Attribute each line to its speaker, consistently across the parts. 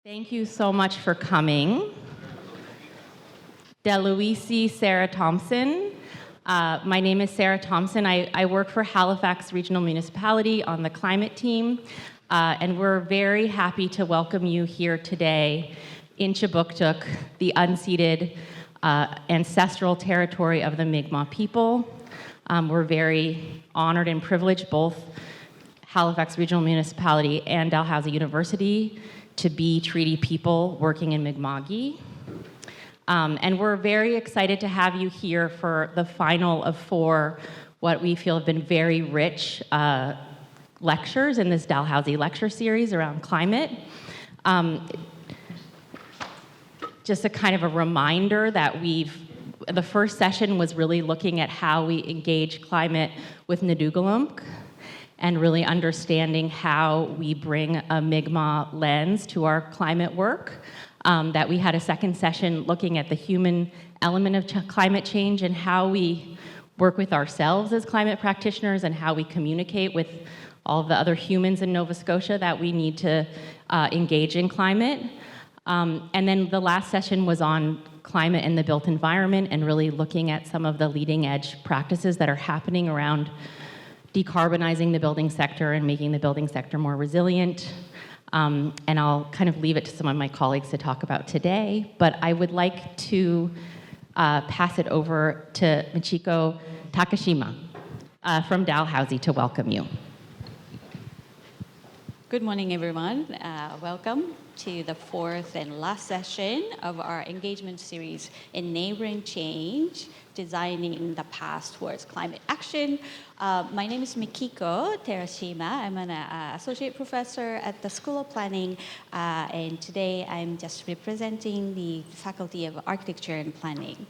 Speaker 1: Thank you so much for coming. Dalhousie, Sarah Thompson. My name is Sarah Thompson. I work for Halifax Regional Municipality on the climate team, and we're very happy to welcome you here today in Kjipuktuk, the unceded ancestral territory of the Mi'kmaq people. We're very honored and privileged, both Halifax Regional Municipality and Dalhousie University, to be treaty people working in Mi'kmaqi. And we're very excited to have you here for the final of 4 what we feel have been very rich lectures in this Dalhousie lecture series around climate. Just a kind of a reminder that the first session was really looking at how we engage climate with Renewables, and really understanding how we bring a Mi'kmaq lens to our climate work. That we had a second session looking at the human element of climate change and how we work with ourselves as climate practitioners and how we communicate with all of the other humans in Nova Scotia that we need to engage in climate. And then the last session was on climate and the built environment and really looking at some of the leading edge practices that are happening around decarbonizing the building sector and making the building sector more resilient. And I'll kind of leave it to some of my colleagues to talk about today, but I would like to pass it over to Michiko Takashima from Dalhousie to welcome you.
Speaker 2: Good morning, everyone. Welcome to the 4th and last session of our engagement series, Enabling Change, Designing the Path Towards Climate Action. My name is Mikiko Terashima. I'm an associate professor at the School of Planning, and today I'm just representing the Faculty of Architecture and Planning.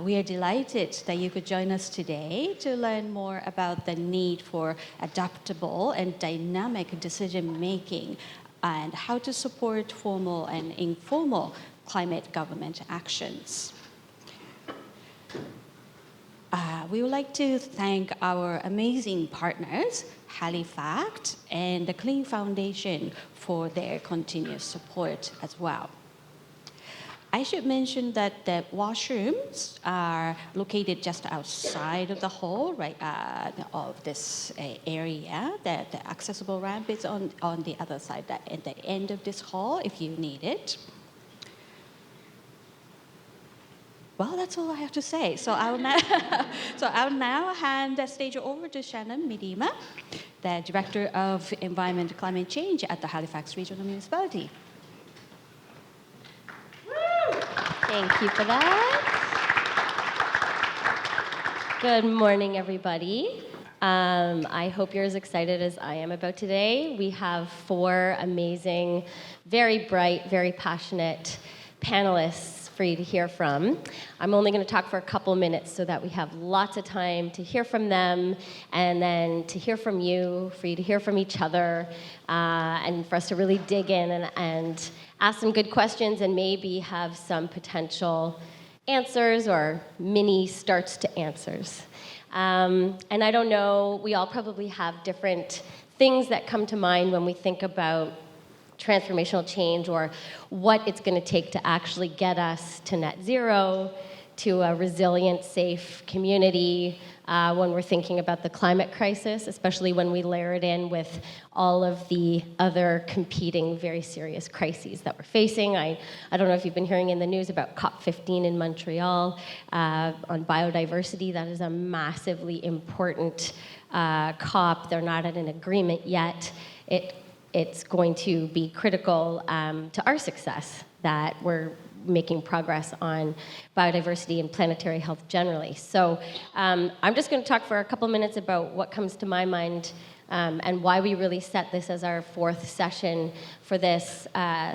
Speaker 2: We are delighted that you could join us today to learn more about the need for adaptable and dynamic decision-making and how to support formal and informal climate government actions. We would like to thank our amazing partners, HalifACT and the Clean Foundation, for their continuous support as well. I should mention that the washrooms are located just outside of the hall, right, of this area. The accessible ramp is on the other side, at the end of this hall, if you need it. Well, that's all I have to say. So I'll now hand the stage over to Shannon Medema, the Director of Environment and Climate Change at the Halifax Regional Municipality.
Speaker 3: Thank you for that. Good morning, everybody. I hope you're as excited as I am about today. We have 4 amazing, very bright, very passionate panelists for you to hear from. I'm only going to talk for a couple minutes so that we have lots of time to hear from them and then to hear from you, for you to hear from each other, and for us to really dig in and ask some good questions and maybe have some potential answers or mini starts to answers. And I don't know, we all probably have different things that come to mind when we think about transformational change or what it's going to take to actually get us to net zero, to a resilient, safe community, when we're thinking about the climate crisis, especially when we layer it in with all of the other competing very serious crises that we're facing. I don't know if you've been hearing in the news about COP15 in Montreal on biodiversity. That is a massively important COP. They're not at an agreement yet. It's going to be critical to our success that we're making progress on biodiversity and planetary health generally. So I'm just going to talk for a couple minutes about what comes to my mind and why we really set this as our 4th session for this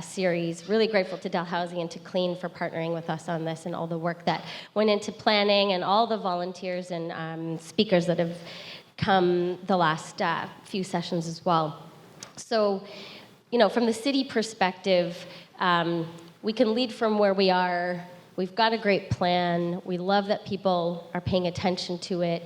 Speaker 3: series. Really grateful to Dalhousie and to Clean for partnering with us on this and all the work that went into planning and all the volunteers and speakers that have come the last few sessions as well. So, from the city perspective, we can lead from where we are. We've got a great plan. We love that people are paying attention to it.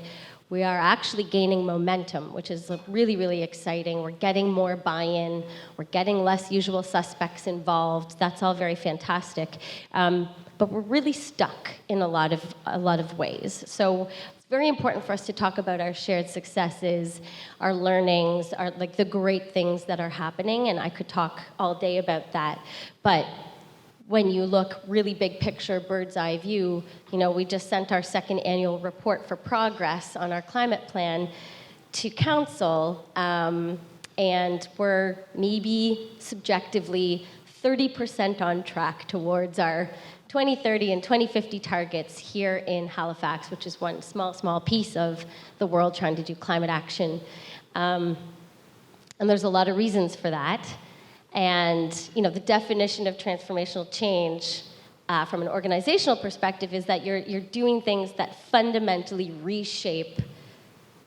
Speaker 3: We are actually gaining momentum, which is really, really exciting. We're getting more buy-in. We're getting less usual suspects involved. That's all very fantastic. But we're really stuck in a lot of ways. So it's very important for us to talk about our shared successes, our learnings, our like the great things that are happening. And I could talk all day about that. But when you look really big picture, bird's eye view, we just sent our second annual report for progress on our climate plan to council, and we're maybe subjectively 30% on track towards our 2030 and 2050 targets here in Halifax, which is one small piece of the world trying to do climate action. And there's a lot of reasons for that. And the definition of transformational change from an organizational perspective is that you're doing things that fundamentally reshape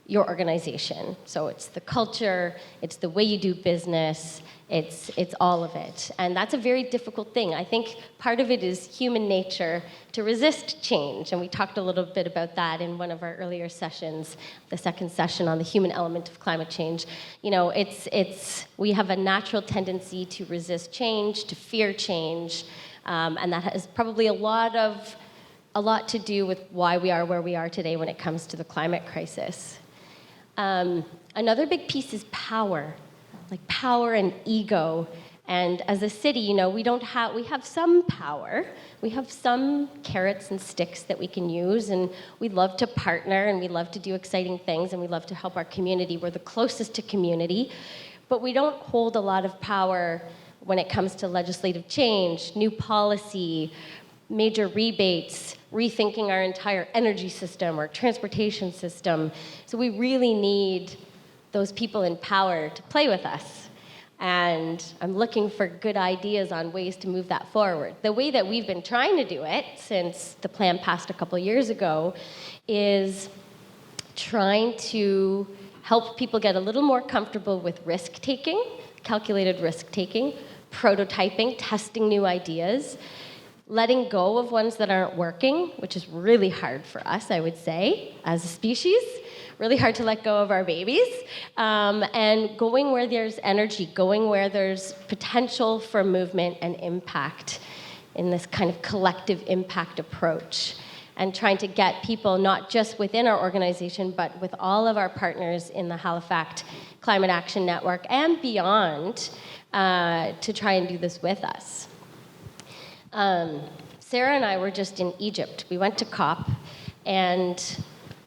Speaker 3: your organization. So it's the culture, it's the way you do business, it's all of it. And that's a very difficult thing. I think part of it is human nature to resist change. And we talked a little bit about that in one of our earlier sessions, the second session on the human element of climate change. We have a natural tendency to resist change, to fear change. And that has probably a lot to do with why we are where we are today when it comes to the climate crisis. Another big piece is power, like power and ego. And as a city, we have some power. We have some carrots and sticks that we can use, and we love to partner, and we love to do exciting things, and we love to help our community. We're the closest to community, but we don't hold a lot of power when it comes to legislative change, new policy, major rebates, rethinking our entire energy system or transportation system. So we really need those people in power to play with us. And I'm looking for good ideas on ways to move that forward. The way that we've been trying to do it since the plan passed a couple years ago is trying to help people get a little more comfortable with risk-taking, calculated risk-taking, prototyping, testing new ideas, letting go of ones that aren't working, which is really hard for us, I would say, as a species. Really hard to let go of our babies. And going where there's energy, going where there's potential for movement and impact in this kind of collective impact approach. And trying to get people, not just within our organization, but with all of our partners in the HalifACT Climate Action Network and beyond, to try and do this with us. Sarah and I were just in Egypt. We went to COP, and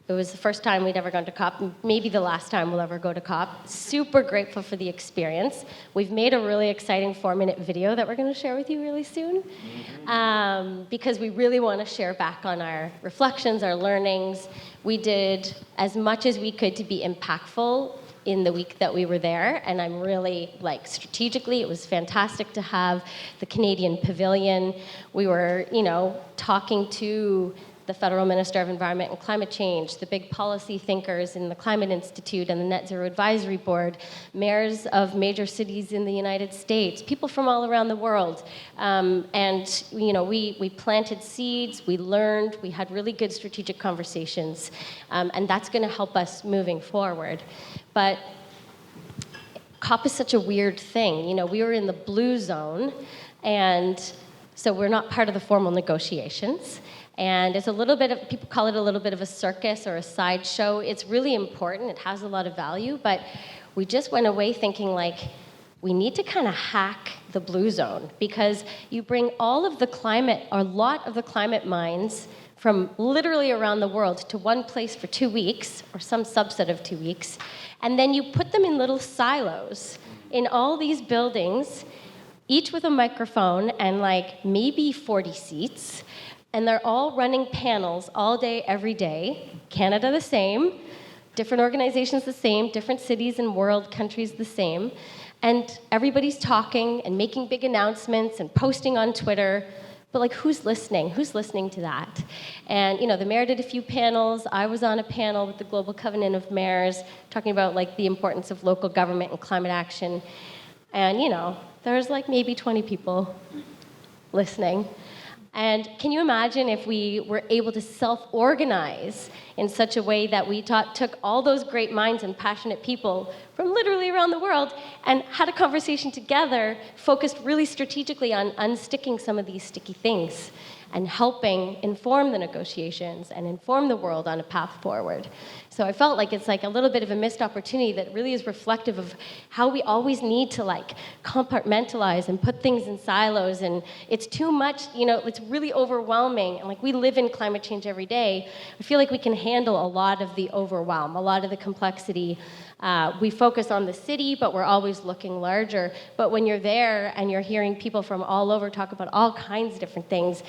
Speaker 3: it was the first time we'd ever gone to COP, maybe the last time we'll ever go to COP. Super grateful for the experience. We've made a really exciting 4-minute video that we're going to share with you really soon, because we really want to share back on our reflections, our learnings. We did as much as we could to be impactful in the week that we were there, and I'm really, strategically, it was fantastic to have the Canadian Pavilion. We were, talking to the Federal Minister of Environment and Climate Change, the big policy thinkers in the Climate Institute and the Net Zero Advisory Board, mayors of major cities in the United States, people from all around the world. And we planted seeds, we learned, we had really good strategic conversations, and that's going to help us moving forward. But COP is such a weird thing. We were in the blue zone, and so we're not part of the formal negotiations. And it's a little bit of, people call it a little bit of a circus or a sideshow. It's really important, it has a lot of value, but we just went away thinking we need to kind of hack the blue zone, because you bring all of the climate, or a lot of the climate minds from literally around the world to one place for 2 weeks, or some subset of 2 weeks, and then you put them in little silos in all these buildings, each with a microphone and maybe 40 seats, and they're all running panels all day, every day. Canada the same, different organizations the same, different cities and world countries the same, and everybody's talking and making big announcements and posting on Twitter, but who's listening? Who's listening to that? And the mayor did a few panels. I was on a panel with the Global Covenant of Mayors talking about the importance of local government and climate action. And there's maybe 20 people listening. And can you imagine if we were able to self-organize in such a way that we took all those great minds and passionate people from literally around the world and had a conversation together, focused really strategically on unsticking some of these sticky things and helping inform the negotiations and inform the world on a path forward. So I felt like it's like a little bit of a missed opportunity that really is reflective of how we always need to like compartmentalize and put things in silos, and it's too much, it's really overwhelming. And like we live in climate change every day, I feel like we can handle a lot of the overwhelm, a lot of the complexity. We focus on the city, but we're always looking larger. But when you're there and you're hearing people from all over talk about all kinds of different things,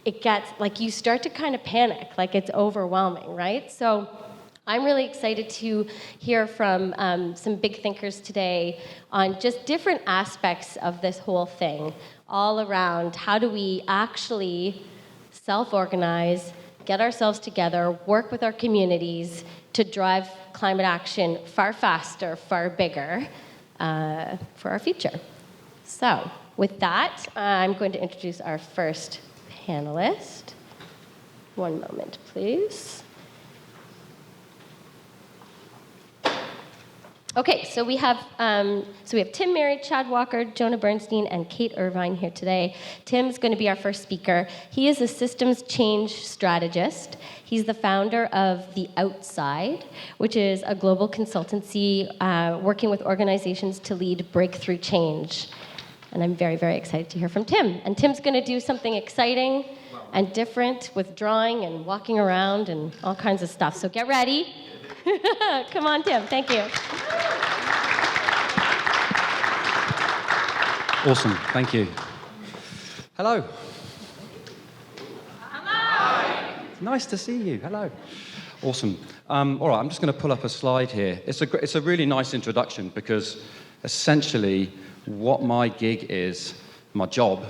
Speaker 3: it gets like you start to kind of panic, like it's overwhelming, right? So I'm really excited to hear from some big thinkers today on just different aspects of this whole thing, all around how do we actually self-organize, get ourselves together, work with our communities to drive climate action far faster, far bigger for our future. So with that, I'm going to introduce our first panelist. One moment, please. Okay, so we have Tim Merritt, Chad Walker, Jonah Bernstein, and Kate Irvine here today. Tim's going to be our first speaker. He is a systems change strategist. He's the founder of The Outside, which is a global consultancy working with organizations to lead breakthrough change. And I'm very, very excited to hear from Tim. And Tim's going to do something exciting and different with drawing and walking around and all kinds of stuff. So get ready. Come on, Tim. Thank you.
Speaker 4: Awesome. Thank you. Hello. Hello. Nice to see you. Hello. Awesome. All right, I'm just going to pull up a slide here. It's a really nice introduction because essentially what my gig is, my job,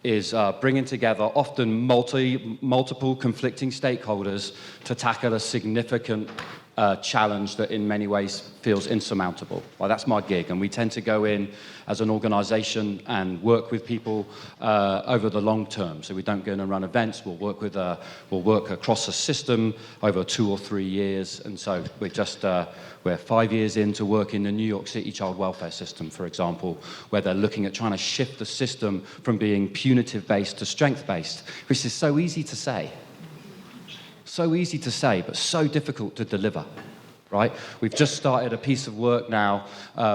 Speaker 4: is bringing together often multiple conflicting stakeholders to tackle a significant challenge that in many ways feels insurmountable. Well, that's my gig, and we tend to go in as an organization and work with people over the long term. So we don't go in and run events. We'll work across a system over 2 or 3 years, and so we're 5 years into work in the New York City child welfare system, for example, where they're looking at trying to shift the system from being punitive-based to strength-based, which is so easy to say. So easy to say, but so difficult to deliver, right? We've just started a piece of work now,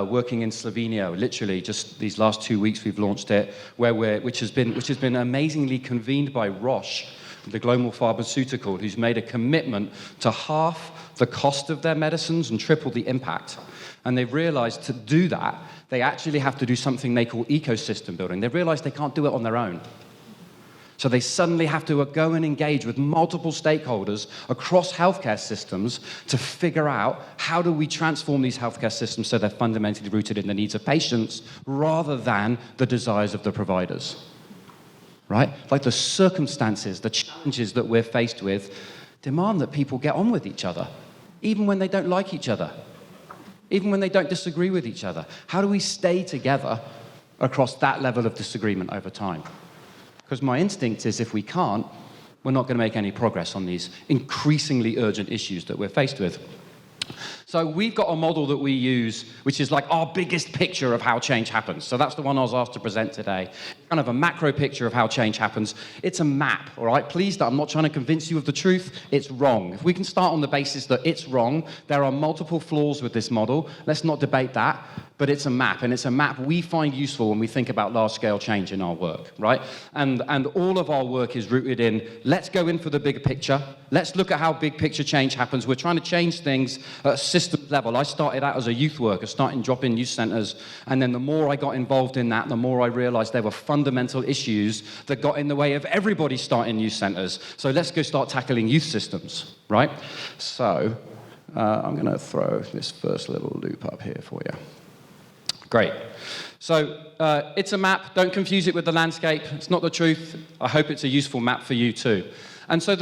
Speaker 4: working in Slovenia. Literally, just these last 2 weeks, we've launched it, which has been amazingly convened by Roche, the global pharmaceutical, who's made a commitment to half the cost of their medicines and triple the impact. And they've realized to do that, they actually have to do something they call ecosystem building. They've realized they can't do it on their own. So they suddenly have to go and engage with multiple stakeholders across healthcare systems to figure out how do we transform these healthcare systems so they're fundamentally rooted in the needs of patients rather than the desires of the providers, right? Like the circumstances, the challenges that we're faced with demand that people get on with each other, even when they don't like each other, even when they don't disagree with each other. How do we stay together across that level of disagreement over time? Because my instinct is if we can't, we're not going to make any progress on these increasingly urgent issues that we're faced with. So we've got a model that we use, which is like our biggest picture of how change happens. So that's the one I was asked to present today. Kind of a macro picture of how change happens. It's a map, all right? Please, I'm not trying to convince you of the truth. It's wrong. If we can start on the basis that it's wrong, there are multiple flaws with this model. Let's not debate that. But it's a map, and it's a map we find useful when we think about large-scale change in our work, right? And all of our work is rooted in, let's go in for the bigger picture. Let's look at how big picture change happens. We're trying to change things at a system level. I started out as a youth worker, starting drop-in youth centers, and then the more I got involved in that, the more I realized there were fundamental issues that got in the way of everybody starting youth centers. So let's go start tackling youth systems, right? So I'm going to throw this first little loop up here for you. Great. So it's a map. Don't confuse it with the landscape. It's not the truth. I hope it's a useful map for you too. And so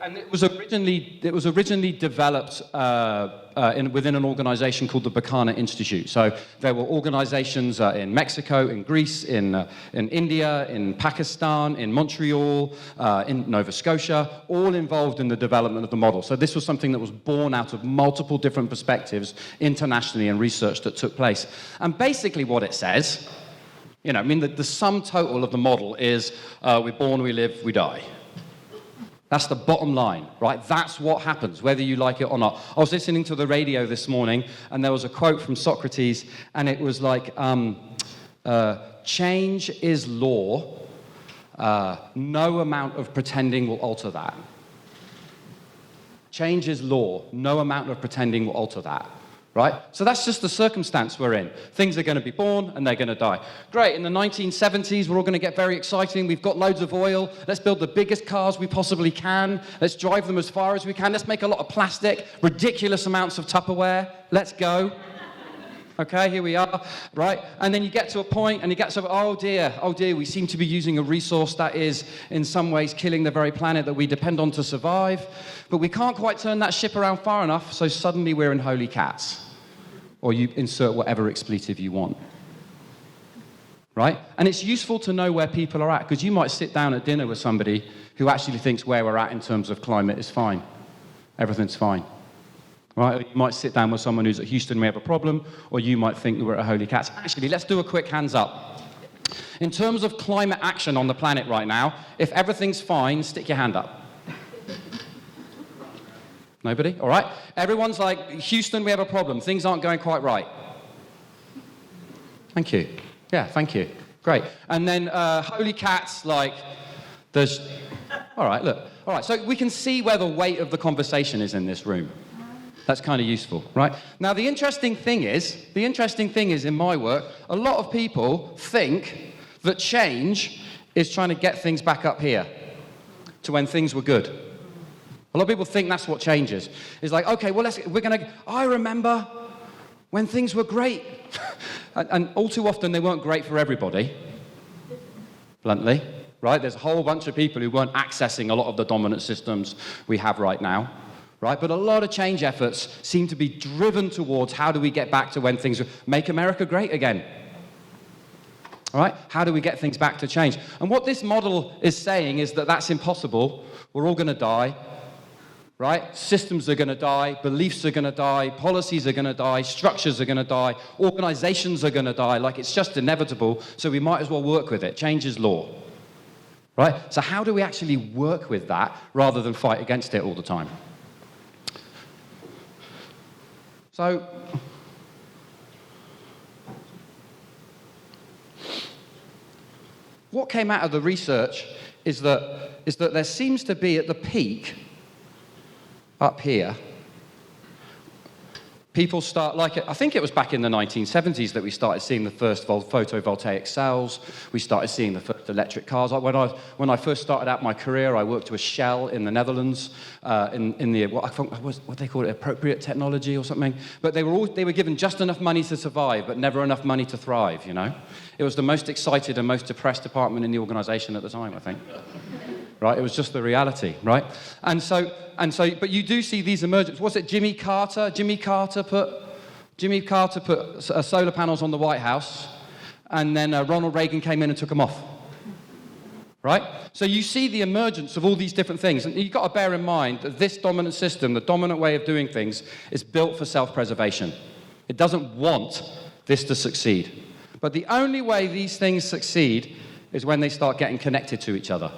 Speaker 4: and it was originally developed within an organization called the Bacana Institute. So there were organizations in Mexico, in Greece, in India, in Pakistan, in Montreal, in Nova Scotia, all involved in the development of the model. So this was something that was born out of multiple different perspectives internationally and research that took place. And basically what it says, the sum total of the model is we're born, we live, we die. That's the bottom line, right? That's what happens, whether you like it or not. I was listening to the radio this morning, and there was a quote from Socrates, and it was like, change is law. No amount of pretending will alter that. Change is law. No amount of pretending will alter that. Right? So that's just the circumstance we're in. Things are going to be born and they're going to die. Great, in the 1970s, we're all going to get very exciting. We've got loads of oil. Let's build the biggest cars we possibly can. Let's drive them as far as we can. Let's make a lot of plastic, ridiculous amounts of Tupperware. Let's go. Okay, here we are, right? And then you get to a point and you get to, oh dear, we seem to be using a resource that is in some ways killing the very planet that we depend on to survive, but we can't quite turn that ship around far enough, so suddenly we're in holy cats. Or you insert whatever expletive you want. Right? And it's useful to know where people are at, because you might sit down at dinner with somebody who actually thinks where we're at in terms of climate is fine. Everything's fine. Right? You might sit down with someone who's at Houston, we have a problem, or you might think that we're at holy cats. Actually, let's do a quick hands up. In terms of climate action on the planet right now, if everything's fine, stick your hand up. Nobody? All right. Everyone's like, Houston, we have a problem. Things aren't going quite right. Thank you. Yeah, thank you. Great. And then holy cats, like, there's... All right, look. All right, so we can see where the weight of the conversation is in this room. That's kind of useful, right? Now, the interesting thing is in my work, a lot of people think that change is trying to get things back up here to when things were good. A lot of people think that's what change is. It's like, okay, well, I remember when things were great. and all too often, they weren't great for everybody, bluntly, right? There's a whole bunch of people who weren't accessing a lot of the dominant systems we have right now. Right? But a lot of change efforts seem to be driven towards how do we get back to when things make America great again. All right? How do we get things back to change? And what this model is saying is that that's impossible. We're all going to die. Right? Systems are going to die. Beliefs are going to die. Policies are going to die. Structures are going to die. Organizations are going to die. Like, it's just inevitable. So we might as well work with it. Change is law. Right? So how do we actually work with that rather than fight against it all the time? So, what came out of the research is that there seems to be at the peak up here, people start, I think it was back in the 1970s that we started seeing the first photovoltaic cells. We started seeing the first electric cars. When I first started out my career, I worked with Shell in the Netherlands in the what they call it, appropriate technology or something. But they were given just enough money to survive, but never enough money to thrive. You know, it was the most excited and most depressed department in the organisation at the time, I think. Right, it was just the reality, right? And so, but you do see these emergence. Was it Jimmy Carter? Jimmy Carter put solar panels on the White House, and then Ronald Reagan came in and took them off. Right? So you see the emergence of all these different things, and you've got to bear in mind that this dominant system, the dominant way of doing things, is built for self-preservation. It doesn't want this to succeed. But the only way these things succeed is when they start getting connected to each other.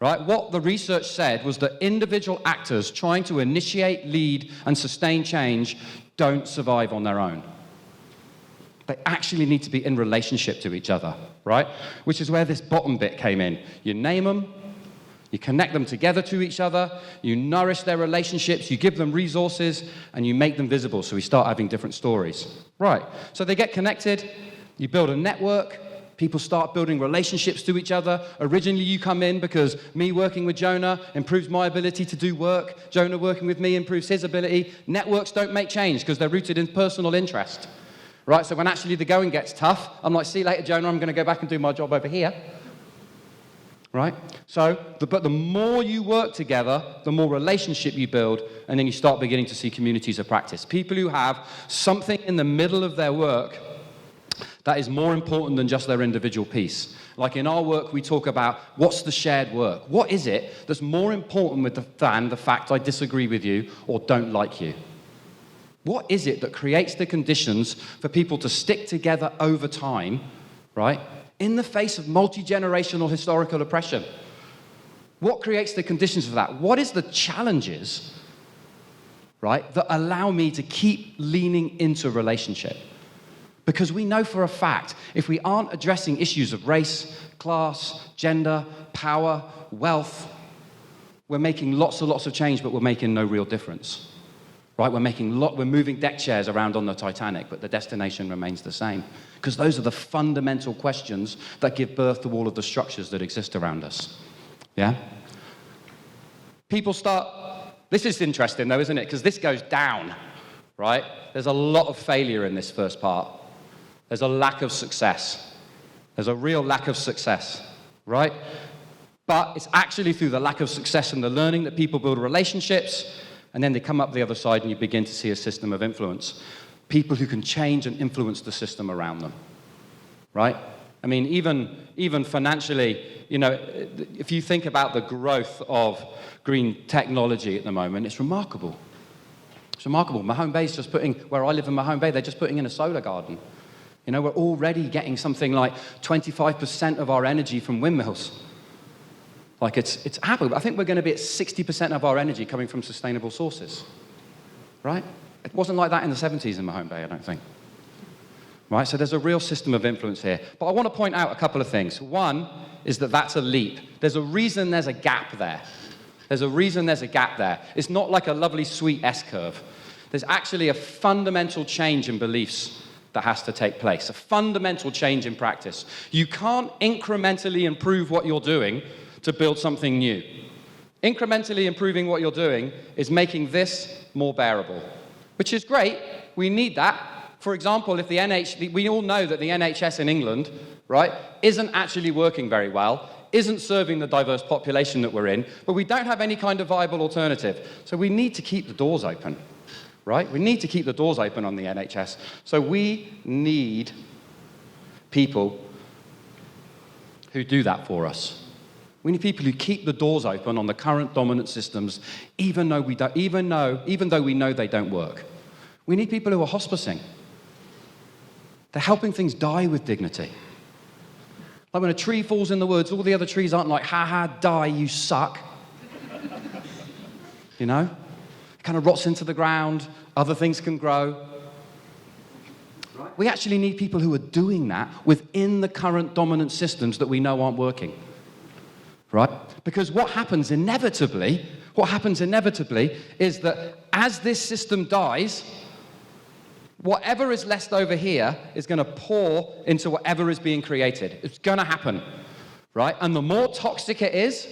Speaker 4: Right? What the research said was that individual actors trying to initiate, lead, and sustain change don't survive on their own. They actually need to be in relationship to each other, right? Which is where this bottom bit came in. You name them, you connect them together to each other, you nourish their relationships, you give them resources, and you make them visible so we start having different stories. Right, so they get connected, you build a network, people start building relationships to each other. Originally, you come in because me working with Jonah improves my ability to do work. Jonah working with me improves his ability. Networks don't make change because they're rooted in personal interest. Right? So when actually the going gets tough, I'm like, see you later, Jonah, I'm going to go back and do my job over here. right? But the more you work together, the more relationship you build, and then you start beginning to see communities of practice. People who have something in the middle of their work that is more important than just their individual piece. Like in our work, we talk about what's the shared work? What is it that's more important than the fact I disagree with you or don't like you? What is it that creates the conditions for people to stick together over time, right, in the face of multi-generational historical oppression? What creates the conditions for that? What is the challenges, right, that allow me to keep leaning into relationship? Because we know for a fact, if we aren't addressing issues of race, class, gender, power, wealth, we're making lots and lots of change, but we're making no real difference. Right? We're moving deck chairs around on the Titanic, but the destination remains the same. Because those are the fundamental questions that give birth to all of the structures that exist around us. Yeah? People start... This is interesting, though, isn't it? Because this goes down, right? There's a lot of failure in this first part. There's a lack of success. There's a real lack of success, right? But it's actually through the lack of success and the learning that people build relationships, and then they come up the other side and you begin to see a system of influence. People who can change and influence the system around them, right? I mean, even financially, you know, if you think about the growth of green technology at the moment, it's remarkable. It's remarkable. Mahone Bay's just where I live in Mahone Bay, they're just putting in a solar garden. You know, we're already getting something like 25% of our energy from windmills. Like it's happening. I think we're going to be at 60% of our energy coming from sustainable sources, right? It wasn't like that in the 70s in Mahone Bay, I don't think. Right, so there's a real system of influence here. But I want to point out a couple of things. One is that that's a leap. There's a reason there's a gap there. There's a reason there's a gap there. It's not like a lovely, sweet S-curve. There's actually a fundamental change in beliefs that has to take place, a fundamental change in practice. You can't incrementally improve what you're doing to build something new. Incrementally improving what you're doing is making this more bearable, which is great. We need that. For example, if we all know that the NHS in England, right, isn't actually working very well, isn't serving the diverse population that we're in, but we don't have any kind of viable alternative. So we need to keep the doors open, right? We need to keep the doors open on the NHS. So we need people who do that for us. We need people who keep the doors open on the current dominant systems, even though we know they don't work. We need people who are hospicing. They're helping things die with dignity. Like when a tree falls in the woods, all the other trees aren't like, ha, die, you suck. You know? It kind of rots into the ground, other things can grow. We actually need people who are doing that within the current dominant systems that we know aren't working. Right? Because what happens inevitably is that as this system dies, whatever is left over here is going to pour into whatever is being created. It's going to happen, right? And the more toxic it is,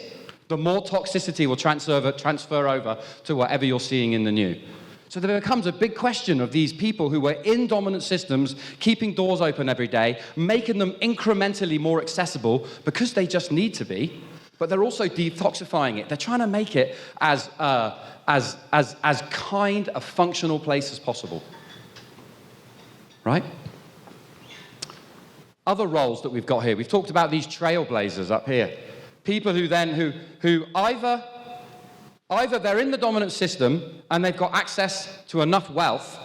Speaker 4: the more toxicity will transfer over to whatever you're seeing in the new. So there becomes a big question of these people who are in dominant systems, keeping doors open every day, making them incrementally more accessible because they just need to be, but they're also detoxifying it. They're trying to make it as kind a functional place as possible. Right? Other roles that we've got here. We've talked about these trailblazers up here. People who either they're in the dominant system and they've got access to enough wealth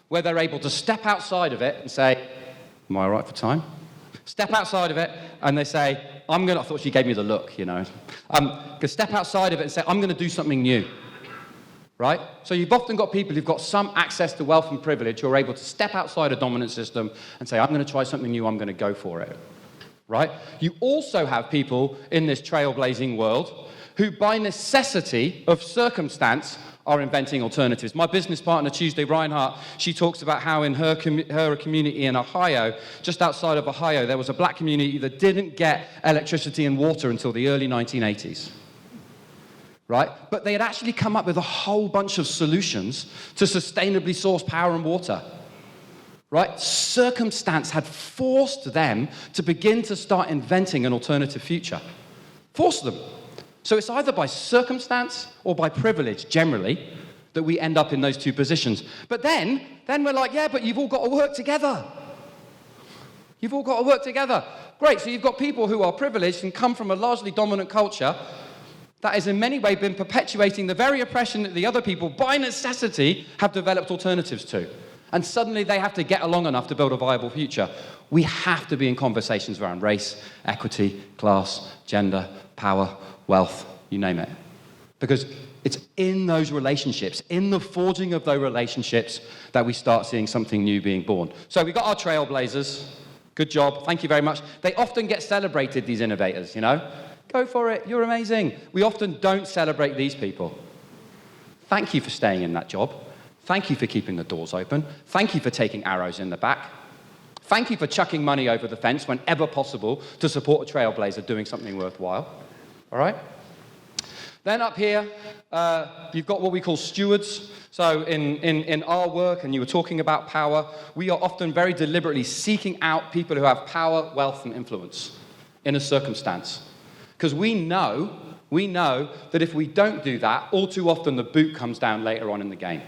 Speaker 4: where they're able to step outside of it and say, am I all right for time? Step outside of it and they say, I thought she gave me the look, you know. Step outside of it and say, I'm going to do something new. Right? So you've often got people who've got some access to wealth and privilege who are able to step outside a dominant system and say, I'm going to try something new, I'm going to go for it. Right? You also have people in this trailblazing world who, by necessity of circumstance, are inventing alternatives. My business partner, Tuesday Reinhardt, she talks about how in her community in Ohio, just outside of Ohio, there was a black community that didn't get electricity and water until the early 1980s. Right? But they had actually come up with a whole bunch of solutions to sustainably source power and water. Right? Circumstance had forced them to begin to start inventing an alternative future. Force them. So it's either by circumstance or by privilege, generally, that we end up in those two positions. But then we're like, yeah, but you've all got to work together. You've all got to work together. Great, so you've got people who are privileged and come from a largely dominant culture that has in many ways been perpetuating the very oppression that the other people, by necessity, have developed alternatives to. And suddenly they have to get along enough to build a viable future. We have to be in conversations around race, equity, class, gender, power, wealth, you name it. Because it's in those relationships, in the forging of those relationships, that we start seeing something new being born. So we've got our trailblazers. Good job. Thank you very much. They often get celebrated, these innovators, you know. Go for it. You're amazing. We often don't celebrate these people. Thank you for staying in that job. Thank you for keeping the doors open. Thank you for taking arrows in the back. Thank you for chucking money over the fence whenever possible to support a trailblazer doing something worthwhile. All right? Then up here, you've got what we call stewards. So in our work, and you were talking about power, we are often very deliberately seeking out people who have power, wealth, and influence in a circumstance. Because we know that if we don't do that, all too often the boot comes down later on in the game.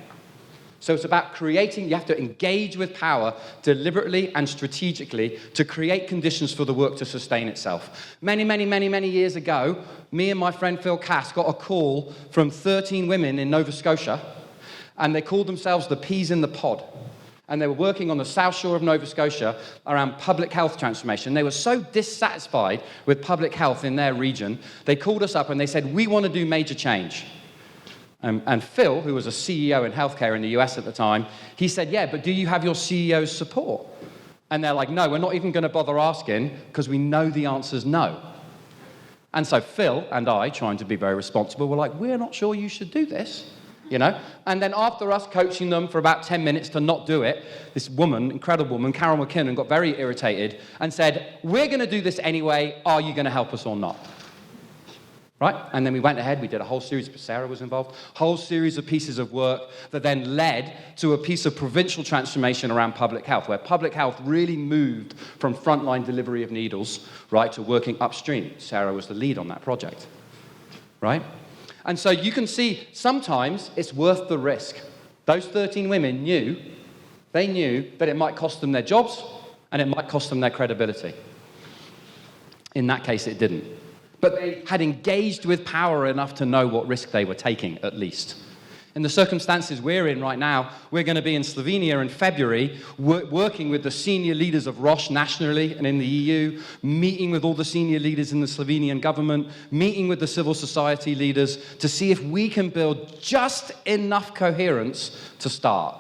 Speaker 4: So it's about creating, you have to engage with power deliberately and strategically to create conditions for the work to sustain itself. Many years ago, me and my friend Phil Cass got a call from 13 women in Nova Scotia, and they called themselves the Peas in the Pod. And they were working on the south shore of Nova Scotia around public health transformation. They were so dissatisfied with public health in their region, they called us up and they said, we want to do major change. And Phil, who was a CEO in healthcare in the US at the time, he said, yeah, but do you have your CEO's support? And they're like, no, we're not even going to bother asking because we know the answer's no. And so Phil and I, trying to be very responsible, were like, we're not sure you should do this, you know? And then after us coaching them for about 10 minutes to not do it, this woman, incredible woman, Carol McKinnon, got very irritated and said, we're going to do this anyway. Are you going to help us or not? Right? And then we went ahead, we did a whole series, Sarah was involved, whole series of pieces of work that then led to a piece of provincial transformation around public health, where public health really moved from frontline delivery of needles, right, to working upstream. Sarah was the lead on that project, right? And so you can see sometimes it's worth the risk. Those 13 women knew that it might cost them their jobs and it might cost them their credibility. In that case, it didn't. But they had engaged with power enough to know what risk they were taking, at least. In the circumstances we're in right now, we're going to be in Slovenia in February, working with the senior leaders of Roche nationally and in the EU, meeting with all the senior leaders in the Slovenian government, meeting with the civil society leaders to see if we can build just enough coherence to start.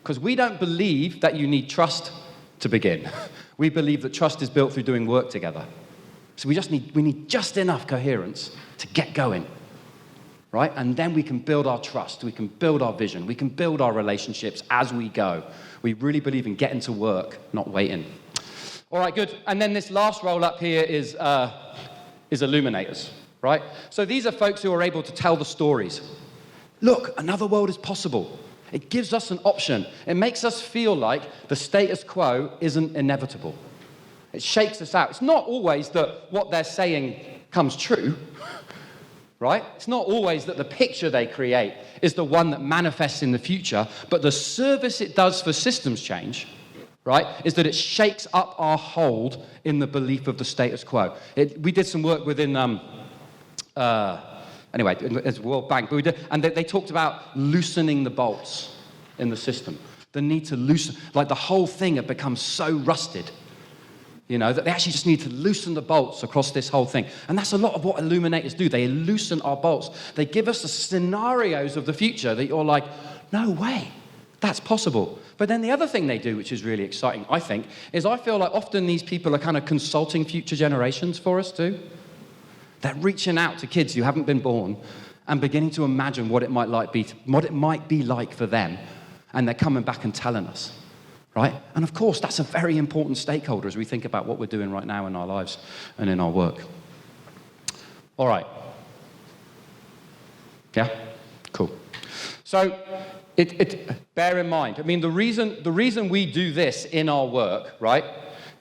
Speaker 4: Because we don't believe that you need trust to begin. We believe that trust is built through doing work together. So we need just enough coherence to get going, right? And then we can build our trust, we can build our vision, we can build our relationships as we go. We really believe in getting to work, not waiting. All right, good. And then this last roll up here is illuminators, right? So these are folks who are able to tell the stories. Look, another world is possible. It gives us an option. It makes us feel like the status quo isn't inevitable. It shakes us out. It's not always that what they're saying comes true, right? It's not always that the picture they create is the one that manifests in the future, but the service it does for systems change, right, is that it shakes up our hold in the belief of the status quo. We did some work within, anyway, it's World Bank, but they talked about loosening the bolts in the system. The need to loosen, like the whole thing had become so rusted. You know, that they actually just need to loosen the bolts across this whole thing. And that's a lot of what illuminators do. They loosen our bolts. They give us the scenarios of the future that you're like, no way, that's possible. But then the other thing they do, which is really exciting, I think, is I feel like often these people are kind of consulting future generations for us too. They're reaching out to kids who haven't been born and beginning to imagine what it might be like for them. And they're coming back and telling us. Right? And of course, that's a very important stakeholder as we think about what we're doing right now in our lives and in our work. All right. Yeah? Cool. So, bear in mind, I mean, the reason we do this in our work, right,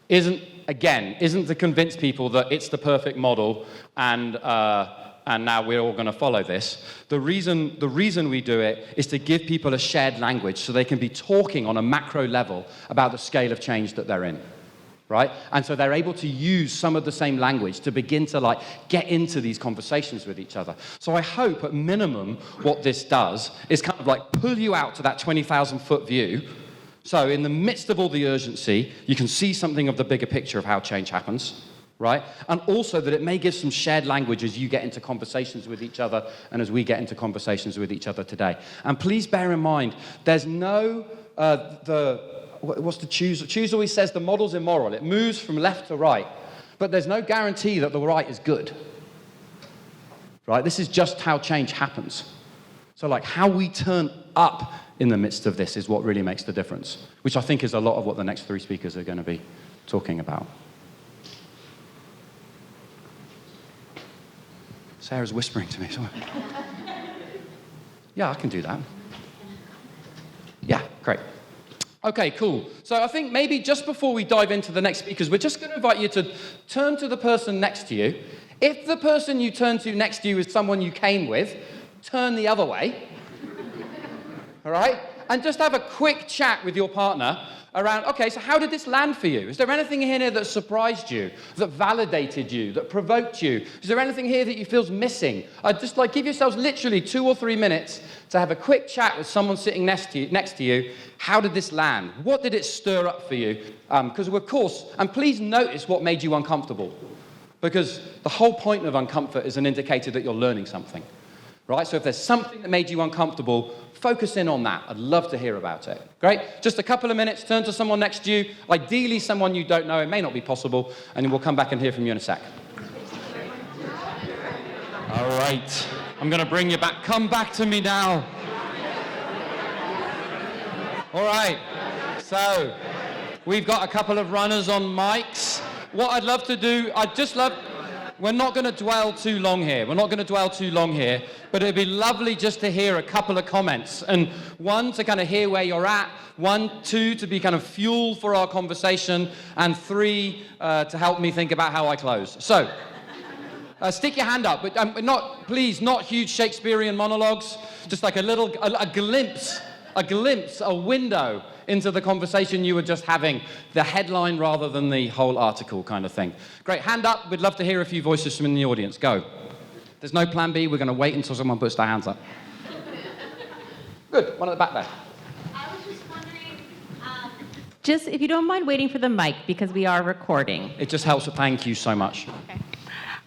Speaker 4: isn't again, isn't to convince people that it's the perfect model and now we're all going to follow this. The reason we do it is to give people a shared language so they can be talking on a macro level about the scale of change that they're in. Right? And so they're able to use some of the same language to begin to get into these conversations with each other. So I hope at minimum what this does is kind of pull you out to that 20,000 foot view. So in the midst of all the urgency, you can see something of the bigger picture of how change happens, right? And also that it may give some shared language as you get into conversations with each other and as we get into conversations with each other today. And please bear in mind, there's no, what's the choose? Choose always says the model's immoral. It moves from left to right. But there's no guarantee that the right is good. Right? This is just how change happens. So how we turn up in the midst of this is what really makes the difference, which I think is a lot of what the next three speakers are going to be talking about. Sarah's whispering to me. Yeah, I can do that. Yeah, great. Okay, cool. So I think maybe just before we dive into the next speakers, we're just going to invite you to turn to the person next to you. If the person you turn to next to you is someone you came with, turn the other way. All right? And just have a quick chat with your partner around, okay, so how did this land for you? Is there anything in here that surprised you, that validated you, that provoked you? Is there anything here that you feel's missing? Just give yourselves literally 2 or 3 minutes to have a quick chat with someone sitting next to you. How did this land? What did it stir up for you? Because of course, and please notice what made you uncomfortable. Because the whole point of uncomfort is an indicator that you're learning something. Right? So if there's something that made you uncomfortable, focus in on that. I'd love to hear about it. Great? Just a couple of minutes, turn to someone next to you, ideally someone you don't know. It may not be possible, and then we'll come back and hear from you in a sec. All right. I'm going to bring you back. Come back to me now. All right. So we've got a couple of runners on mics. What I'd love to do, we're not going to dwell too long here. But it'd be lovely just to hear a couple of comments. And 1, to kind of hear where you're at. 1, 2, to be kind of fuel for our conversation. And 3, to help me think about how I close. So, stick your hand up. But please, not huge Shakespearean monologues. Just like a glimpse, a window into the conversation you were just having, the headline rather than the whole article kind of thing. Great, hand up. We'd love to hear a few voices from in the audience. Go. There's no plan B. We're going to wait until someone puts their hands up. Good, one at the back there.
Speaker 5: I was just wondering...
Speaker 1: Just, if you don't mind waiting for the mic, because we are recording.
Speaker 4: It just helps. Thank you so much.
Speaker 5: Okay.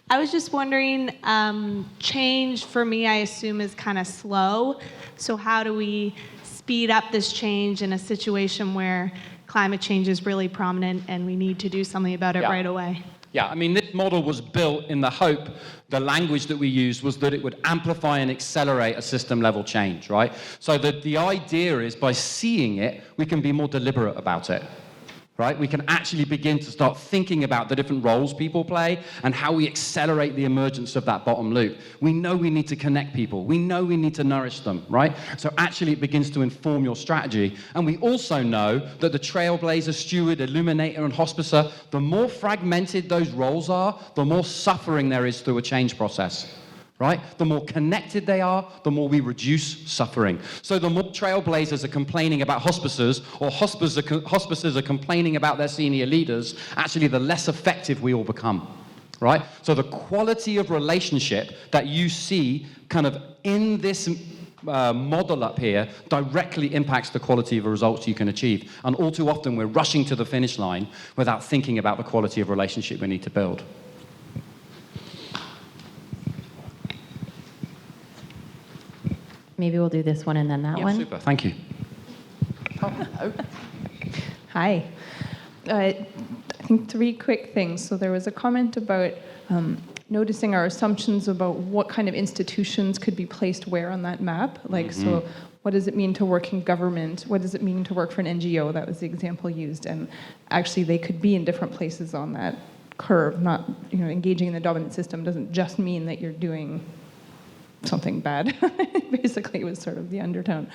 Speaker 5: I was just wondering, change for me, I assume, is kind of slow. So how do we speed up this change in a situation where climate change is really prominent and we need to do something about it right away?
Speaker 4: Yeah, I mean, this model was built in the hope, the language that we used was that it would amplify and accelerate a system-level change, right? So the idea is by seeing it, we can be more deliberate about it. Right? We can actually begin to start thinking about the different roles people play and how we accelerate the emergence of that bottom loop. We know we need to connect people. We know we need to nourish them, right? So actually it begins to inform your strategy. And we also know that the trailblazer, steward, illuminator, and hospicer, the more fragmented those roles are, the more suffering there is through a change process. Right? The more connected they are, the more we reduce suffering. So the more trailblazers are complaining about hospicers, or hospicers are complaining about their senior leaders, actually the less effective we all become. Right? So the quality of relationship that you see kind of in this model up here directly impacts the quality of the results you can achieve. And all too often we're rushing to the finish line without thinking about the quality of relationship we need to build.
Speaker 1: Maybe we'll do this one and then that one.
Speaker 4: Super, thank you. Oh, hello.
Speaker 6: Hi. I think 3 quick things. So there was a comment about noticing our assumptions about what kind of institutions could be placed where on that map. So what does it mean to work in government? What does it mean to work for an NGO? That was the example used. And actually they could be in different places on that curve. Not, engaging in the dominant system doesn't just mean that you're doing something bad. Basically, it was sort of the undertone.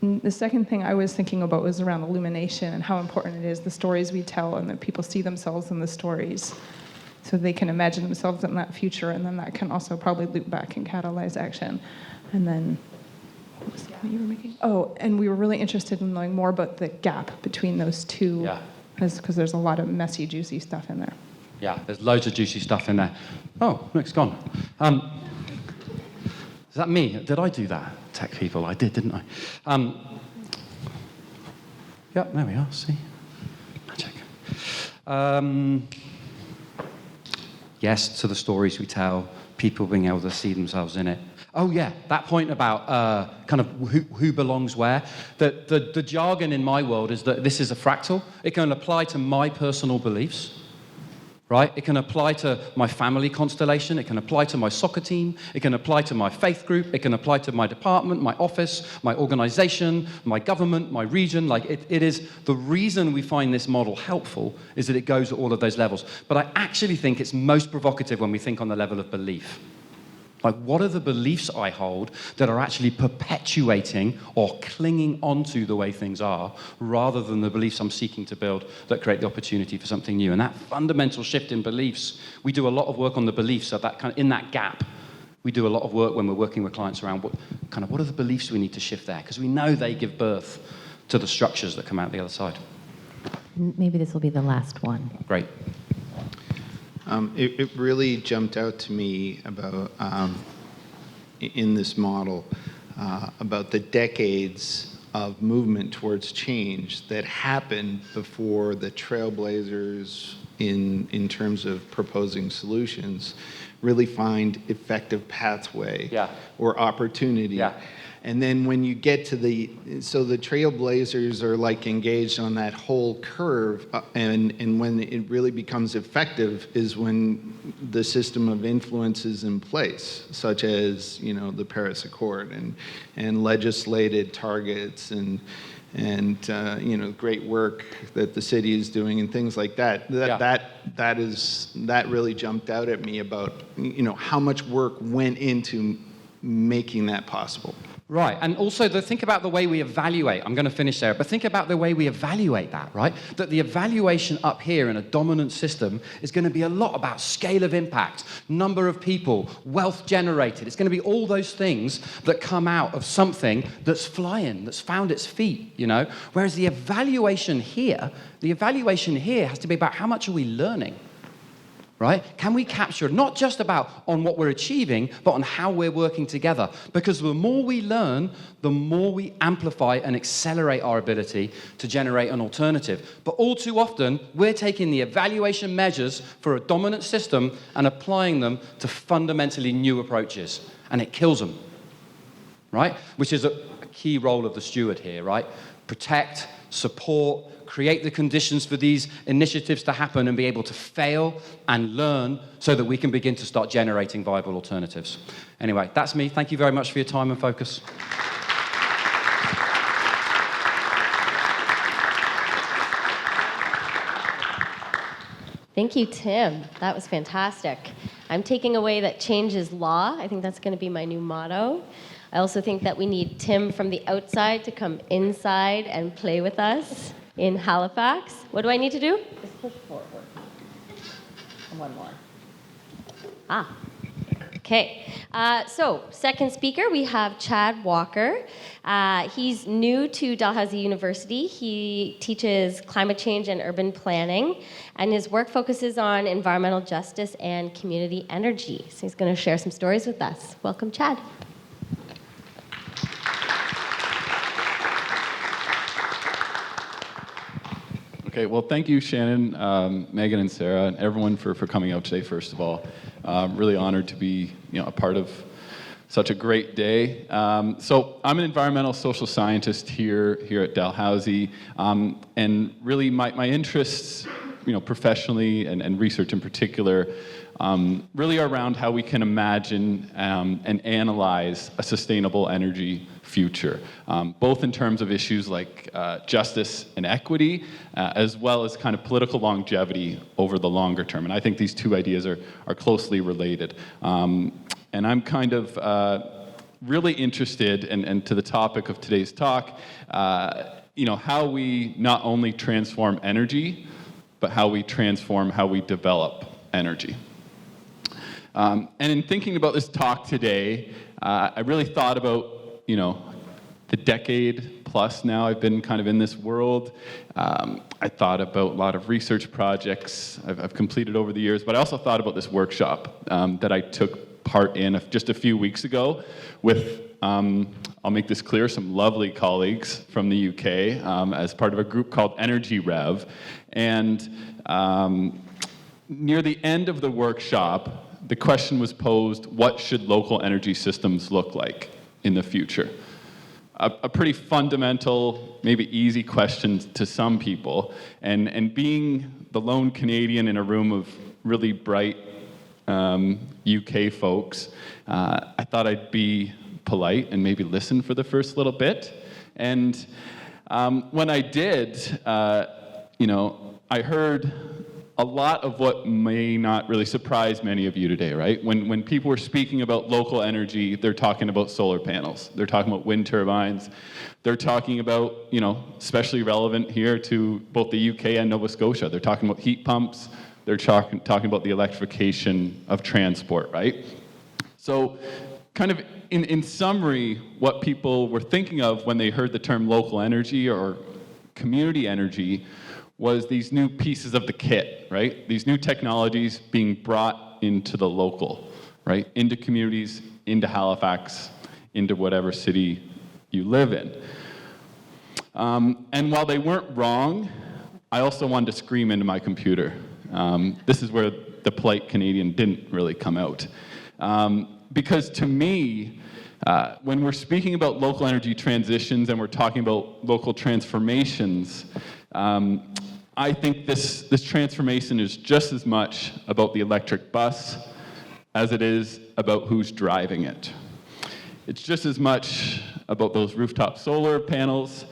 Speaker 6: The second thing I was thinking about was around illumination and how important it is, the stories we tell, and that people see themselves in the stories so they can imagine themselves in that future, and then that can also probably loop back and catalyze action. And then, what was the point you were making? Oh, and we were really interested in knowing more about the gap between those two,
Speaker 4: Yeah.
Speaker 6: because there's a lot of messy, juicy stuff in there.
Speaker 4: Yeah, there's loads of juicy stuff in there. Oh, look, it's gone. Is that me? Did I do that, tech people? I did, didn't I? Yeah, there we are, see? Magic. Yes, to the stories we tell, people being able to see themselves in it. Oh yeah, that point about kind of who belongs where. The jargon in my world is that this is a fractal. It can apply to my personal beliefs, right? It can apply to my family constellation. It can apply to my soccer team. It can apply to my faith group. It can apply to my department, my office, my organization, my government, my region. Like it is the reason we find this model helpful is that it goes at all of those levels. But I actually think it's most provocative when we think on the level of belief. Like, what are the beliefs I hold that are actually perpetuating or clinging onto the way things are, rather than the beliefs I'm seeking to build that create the opportunity for something new? And that fundamental shift in beliefs, we do a lot of work on the beliefs, so that kind of in that gap, we do a lot of work when we're working with clients around what are the beliefs we need to shift there, because we know they give birth to the structures that come out the other side.
Speaker 1: Maybe this will be the last one.
Speaker 4: Great.
Speaker 7: It really jumped out to me about, in this model, about the decades of movement towards change that happened before the trailblazers in terms of proposing solutions really find effective pathway or opportunity.
Speaker 4: Yeah.
Speaker 7: And then when you get to the trailblazers are like engaged on that whole curve, and when it really becomes effective is when the system of influence is in place, such as, the Paris Accord and legislated targets and great work that the city is doing and things like that. That really jumped out at me about, how much work went into making that possible.
Speaker 4: Right, and also think about the way we evaluate. I'm going to finish there, but think about the way we evaluate that, right? That the evaluation up here in a dominant system is going to be a lot about scale of impact, number of people, wealth generated. It's going to be all those things that come out of something that's flying, that's found its feet, Whereas the evaluation here has to be about how much are we learning? Right? Can we capture not just about on what we're achieving, but on how we're working together? Because the more we learn, the more we amplify and accelerate our ability to generate an alternative. But all too often, we're taking the evaluation measures for a dominant system and applying them to fundamentally new approaches, and it kills them. Right? Which is a key role of the steward here, right? Protect, support, create the conditions for these initiatives to happen and be able to fail and learn so that we can begin to start generating viable alternatives. Anyway, that's me. Thank you very much for your time and focus.
Speaker 3: Thank you, Tim. That was fantastic. I'm taking away that change is law. I think that's going to be my new motto. I also think that we need Tim from the outside to come inside and play with us in Halifax. What do I need to do? Just push forward. And one more. Okay. So, second speaker, we have Chad Walker. He's new to Dalhousie University. He teaches climate change and urban planning, and his work focuses on environmental justice and community energy. So he's going to share some stories with us. Welcome, Chad.
Speaker 8: Okay, well, thank you, Shannon, Megan, and Sarah, and everyone for coming out today, first of all. Really honored to be a part of such a great day. So I'm an environmental social scientist here at Dalhousie, and really my interests, professionally and research in particular, really are around how we can imagine and analyze a sustainable energy future, both in terms of issues like justice and equity, as well as kind of political longevity over the longer term. And I think these two ideas are closely related. And I'm kind of really interested, and to the topic of today's talk, how we not only transform energy, but how we transform how we develop energy. And in thinking about this talk today, I really thought about, the decade plus now I've been kind of in this world. I thought about a lot of research projects I've completed over the years, but I also thought about this workshop that I took part in just a few weeks ago with, I'll make this clear, some lovely colleagues from the UK as part of a group called Energy Rev. And near the end of the workshop, the question was posed, what should local energy systems look like in the future? A pretty fundamental, maybe easy question to some people. And being the lone Canadian in a room of really bright UK folks, I thought I'd be polite and maybe listen for the first little bit. And when I did, I heard a lot of what may not really surprise many of you today, right? When people were speaking about local energy, they're talking about solar panels. They're talking about wind turbines. They're talking about, especially relevant here to both the UK and Nova Scotia. They're talking about heat pumps. They're talking about the electrification of transport, right? So kind of in summary, what people were thinking of when they heard the term local energy or community energy was these new pieces of the kit, right? These new technologies being brought into the local, right? Into communities, into Halifax, into whatever city you live in. And while they weren't wrong, I also wanted to scream into my computer. This is where the polite Canadian didn't really come out. Because to me, when we're speaking about local energy transitions and we're talking about local transformations, I think this transformation is just as much about the electric bus as it is about who's driving it. It's just as much about those rooftop solar panels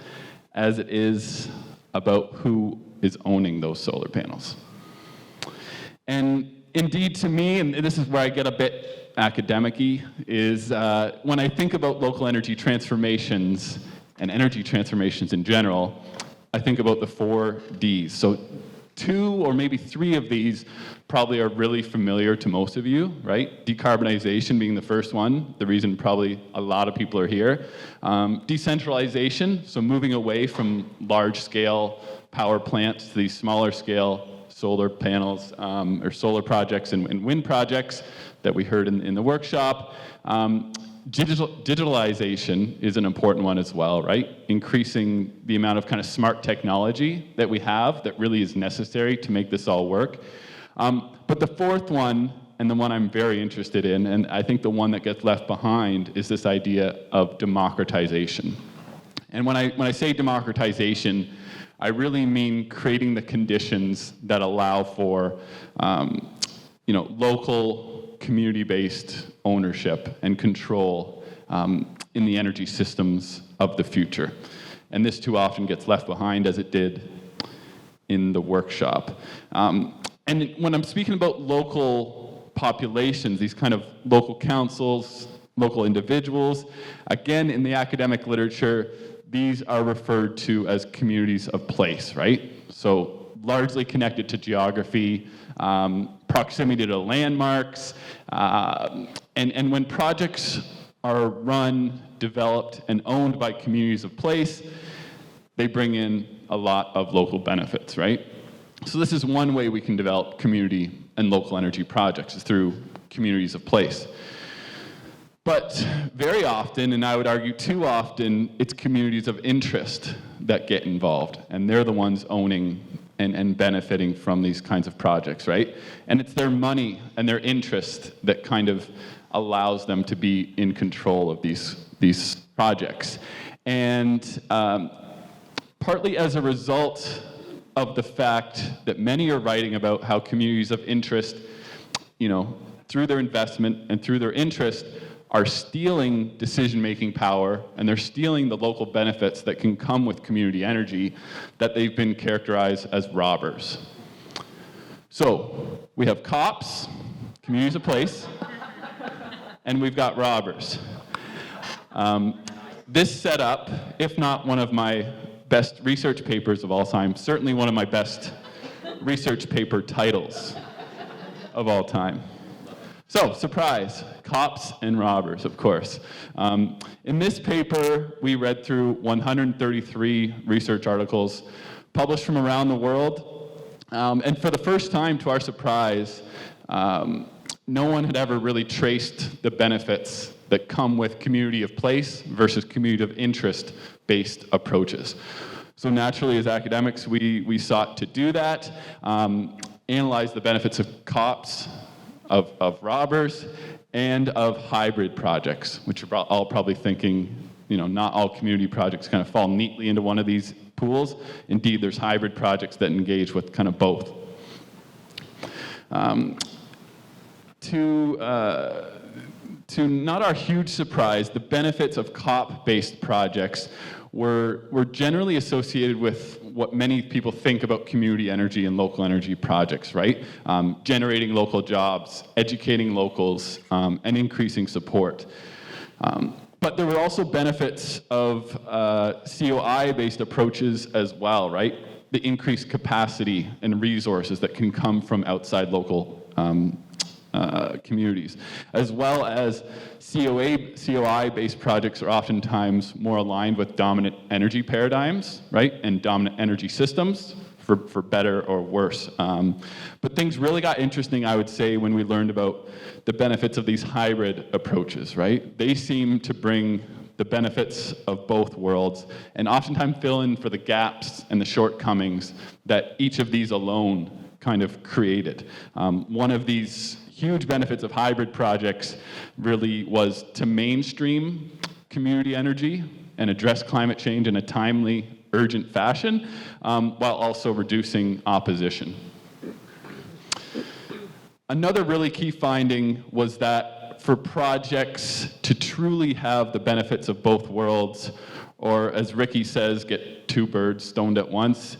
Speaker 8: as it is about who is owning those solar panels. And indeed, to me, and this is where I get a bit academic-y, is when I think about local energy transformations and energy transformations in general, I think about the 4 Ds. So 2 or maybe 3 of these probably are really familiar to most of you, right? Decarbonization being the first one, the reason probably a lot of people are here. Decentralization, so moving away from large-scale power plants to these smaller-scale solar panels or solar projects and wind projects that we heard in the workshop. Digitalization is an important one as well, right? Increasing the amount of kind of smart technology that we have that really is necessary to make this all work. But the 4th one, and the one I'm very interested in, and I think the one that gets left behind, is this idea of democratization. And when I say democratization, I really mean creating the conditions that allow for local community-based ownership and control in the energy systems of the future. And this too often gets left behind, as it did in the workshop. And when I'm speaking about local populations, these kind of local councils, local individuals, again, in the academic literature, these are referred to as communities of place, right? So largely connected to geography, proximity to landmarks, and when projects are run, developed, and owned by communities of place, they bring in a lot of local benefits, right? So this is one way we can develop community and local energy projects, is through communities of place. But very often, and I would argue too often, it's communities of interest that get involved, and they're the ones owning and benefiting from these kinds of projects, right? And it's their money and their interest that kind of allows them to be in control of these projects. And partly as a result of the fact that many are writing about how communities of interest, through their investment and through their interest, are stealing decision-making power, and they're stealing the local benefits that can come with community energy, that they've been characterized as robbers. So we have cops, communities of place, and we've got robbers. This setup, if not one of my best research papers of all time, certainly one of my best research paper titles of all time. So, surprise, cops and robbers, of course. In this paper, we read through 133 research articles published from around the world. And for the first time, to our surprise, no one had ever really traced the benefits that come with community of place versus community of interest-based approaches. So naturally, as academics, we sought to do that, analyze the benefits of cops, of robbers, and of hybrid projects, which you're all probably thinking, not all community projects kind of fall neatly into one of these pools. Indeed, there's hybrid projects that engage with kind of both. To not our huge surprise, the benefits of COP-based projects were generally associated with what many people think about community energy and local energy projects, right? Generating local jobs, educating locals, and increasing support. But there were also benefits of COI-based approaches as well, right? The increased capacity and resources that can come from outside local communities, as well as COI-based projects are oftentimes more aligned with dominant energy paradigms, right, and dominant energy systems, for better or worse. But things really got interesting, I would say, when we learned about the benefits of these hybrid approaches, right? They seem to bring the benefits of both worlds and oftentimes fill in for the gaps and the shortcomings that each of these alone kind of created. One of these huge benefits of hybrid projects really was to mainstream community energy and address climate change in a timely, urgent fashion, while also reducing opposition. Another really key finding was that for projects to truly have the benefits of both worlds, or as Ricky says, get two birds stoned at once,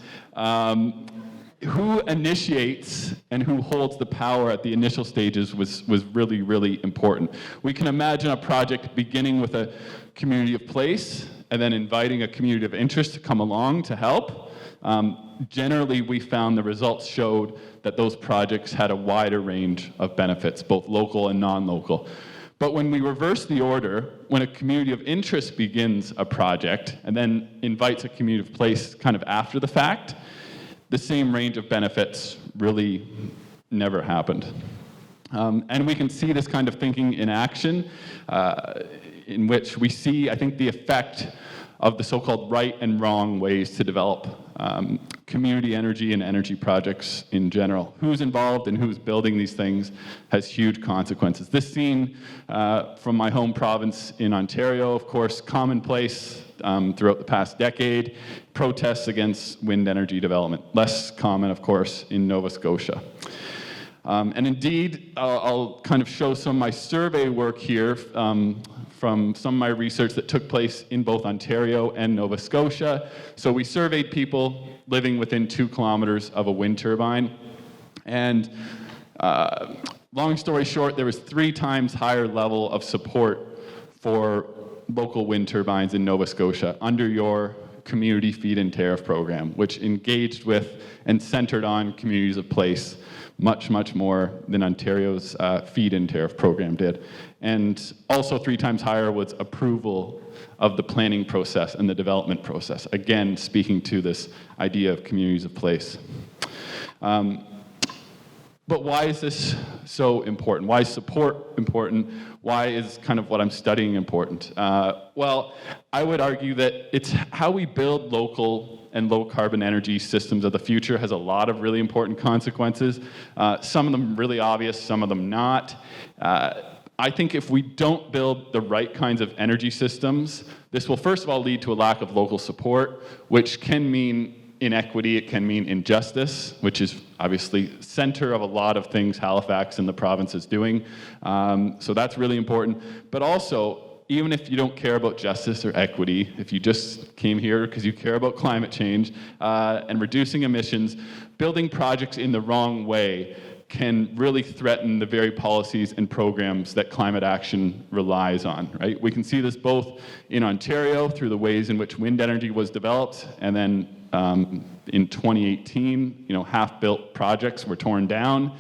Speaker 8: who initiates and who holds the power at the initial stages was really, really important. We can imagine a project beginning with a community of place and then inviting a community of interest to come along to help. Generally, we found the results showed that those projects had a wider range of benefits, both local and non-local. But when we reverse the order, when a community of interest begins a project and then invites a community of place kind of after the fact, the same range of benefits really never happened. And we can see this kind of thinking in action, in which we see, I think, the effect of the so-called right and wrong ways to develop community energy and energy projects in general. Who's involved and who's building these things has huge consequences. This scene from my home province in Ontario, of course, commonplace throughout the past decade, protests against wind energy development. Less common, of course, in Nova Scotia. And indeed, I'll kind of show some of my survey work here from some of my research that took place in both Ontario and Nova Scotia. So we surveyed people living within 2 kilometers of a wind turbine. And long story short, there was 3 times higher level of support for local wind turbines in Nova Scotia under your community feed-in tariff program, which engaged with and centered on communities of place much, much more than Ontario's feed-in tariff program did. And also 3 times higher was approval of the planning process and the development process. Again, speaking to this idea of communities of place. But why is this so important? Why is support important? Why is kind of what I'm studying important? Well, I would argue that it's how we build local and low carbon energy systems of the future has a lot of really important consequences. Some of them really obvious, some of them not. I think if we don't build the right kinds of energy systems, this will first of all lead to a lack of local support, which can mean inequity, it can mean injustice, which is obviously center of a lot of things Halifax and the province is doing. So that's really important. But also, even if you don't care about justice or equity, if you just came here because you care about climate change and reducing emissions, building projects in the wrong way can really threaten the very policies and programs that climate action relies on, right? We can see this both in Ontario through the ways in which wind energy was developed, and then in 2018, half-built projects were torn down.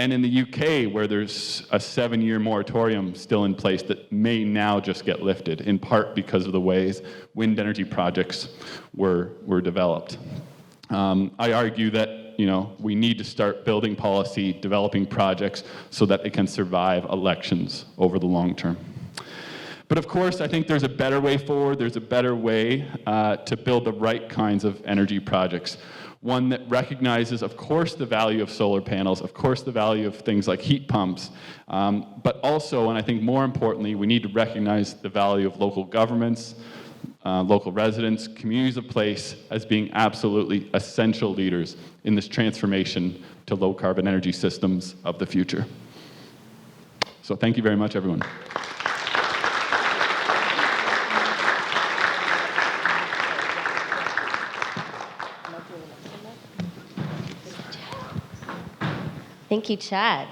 Speaker 8: And in the UK, where there's a 7-year moratorium still in place that may now just get lifted, in part because of the ways wind energy projects were developed. I argue that we need to start building policy, developing projects so that it can survive elections over the long term. But of course, I think there's a better way forward. There's a better way to build the right kinds of energy projects. One that recognizes, of course, the value of solar panels, of course, the value of things like heat pumps, but also, and I think more importantly, we need to recognize the value of local governments, local residents, communities of place as being absolutely essential leaders in this transformation to low carbon energy systems of the future. So thank you very much, everyone.
Speaker 3: Thank you, Chad.